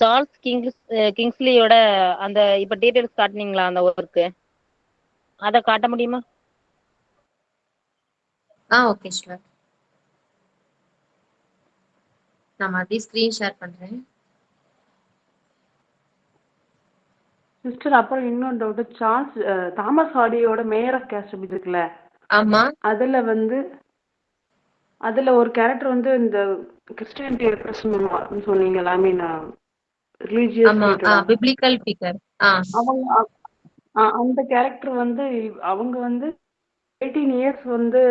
சார்ல்ஸ் கிங்ஸ்லியோட அந்த இப்ப டீடைல்ஸ் காட்டுனீங்களா அந்த ஒர்க்கு, அத காட்ட முடியுமா? Okay sure. நான் மறுபடியும் ஸ்கிரீன் ஷேர் பண்றேன். சிஸ்டர் அப்புறம் இன்னொரு டவுட். தாமஸ் ஹார்டியோட மேயர் ஆஃப் கேஸ்டபிள் இருக்குல்ல, ஆமா. அதுல ஒரு கேரக்டர் வந்து இந்த கிறிஸ்டியானிட்டி ரெப்ரசன்ட் சொன்னீங்களா? ஐ மீன் ரிலீஜியஸ் ஆமா. Biblical figure. அவங்க அந்த கேரக்டர் வந்து அவங்க வந்து 18 இயர்ஸ் வந்து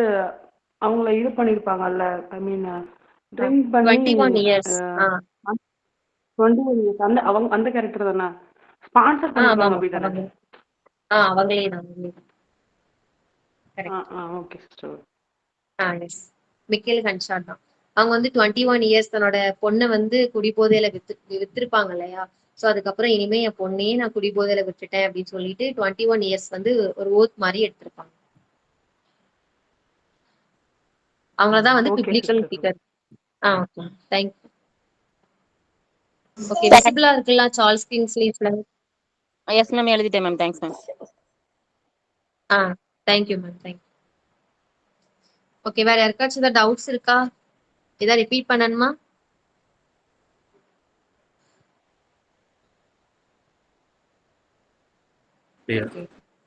அவங்கள இது பண்ணிருப்பாங்கல்ல. ஐ மீன் ட்ரிங்க் பண்ணி 21 இயர்ஸ். 21 இயர்ஸ் அந்த கேரக்டர் தானே ஸ்பான்சர் பண்ணிருப்பாங்க அப்படிதானே? அவங்களே தான். Okay sister. எஸ் மிக்கேல் ஹன்ஷாட் தான். அவங்க வந்து 21 இயர்ஸ் தன்னோட பொண்ணை வந்து குடிபோதையில வித்திருப்பாங்க இல்லையா. ஸோ அதுக்கப்புறம் இனிமே என் பொண்ணையே நான் குடிபோதையில விட்டுட்டேன் அப்படின்னு சொல்லிட்டு 21 இயர்ஸ் வந்து ஒரு ஓத் மாதிரி எடுத்திருப்பாங்க. அவங்களதான் வந்து okay biblical sister. Figure. Okay thank you. Okay விசிபிளா இருக்குல்ல சார்ல்ஸ் கிங்ஸ்லிஸ்ல. எஸ் மேம் எழுதிட்டேன் ma'am. Thanks ma'am. Thank you ma'am thank you. Okay வேற யாருக்காச்சும் ஏதாவது டவுட்ஸ் இருக்கா? ஏதாவது ரிப்பீட் பண்ணணுமா? clear.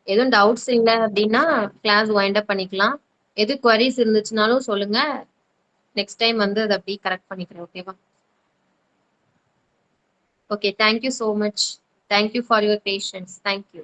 எதுவும் டவுட்ஸ் இல்லை அப்படின்னா கிளாஸ் வைண்ட் அப் பண்ணிக்கலாம். எது குவரிஸ் இருந்துச்சுனாலும் சொல்லுங்க. நெக்ஸ்ட் டைம் வந்து அதை அப்படியே கரெக்ட் பண்ணிக்கிறேன். ஓகேவா? Okay thank you so much. Thank you for your patience. Thank you.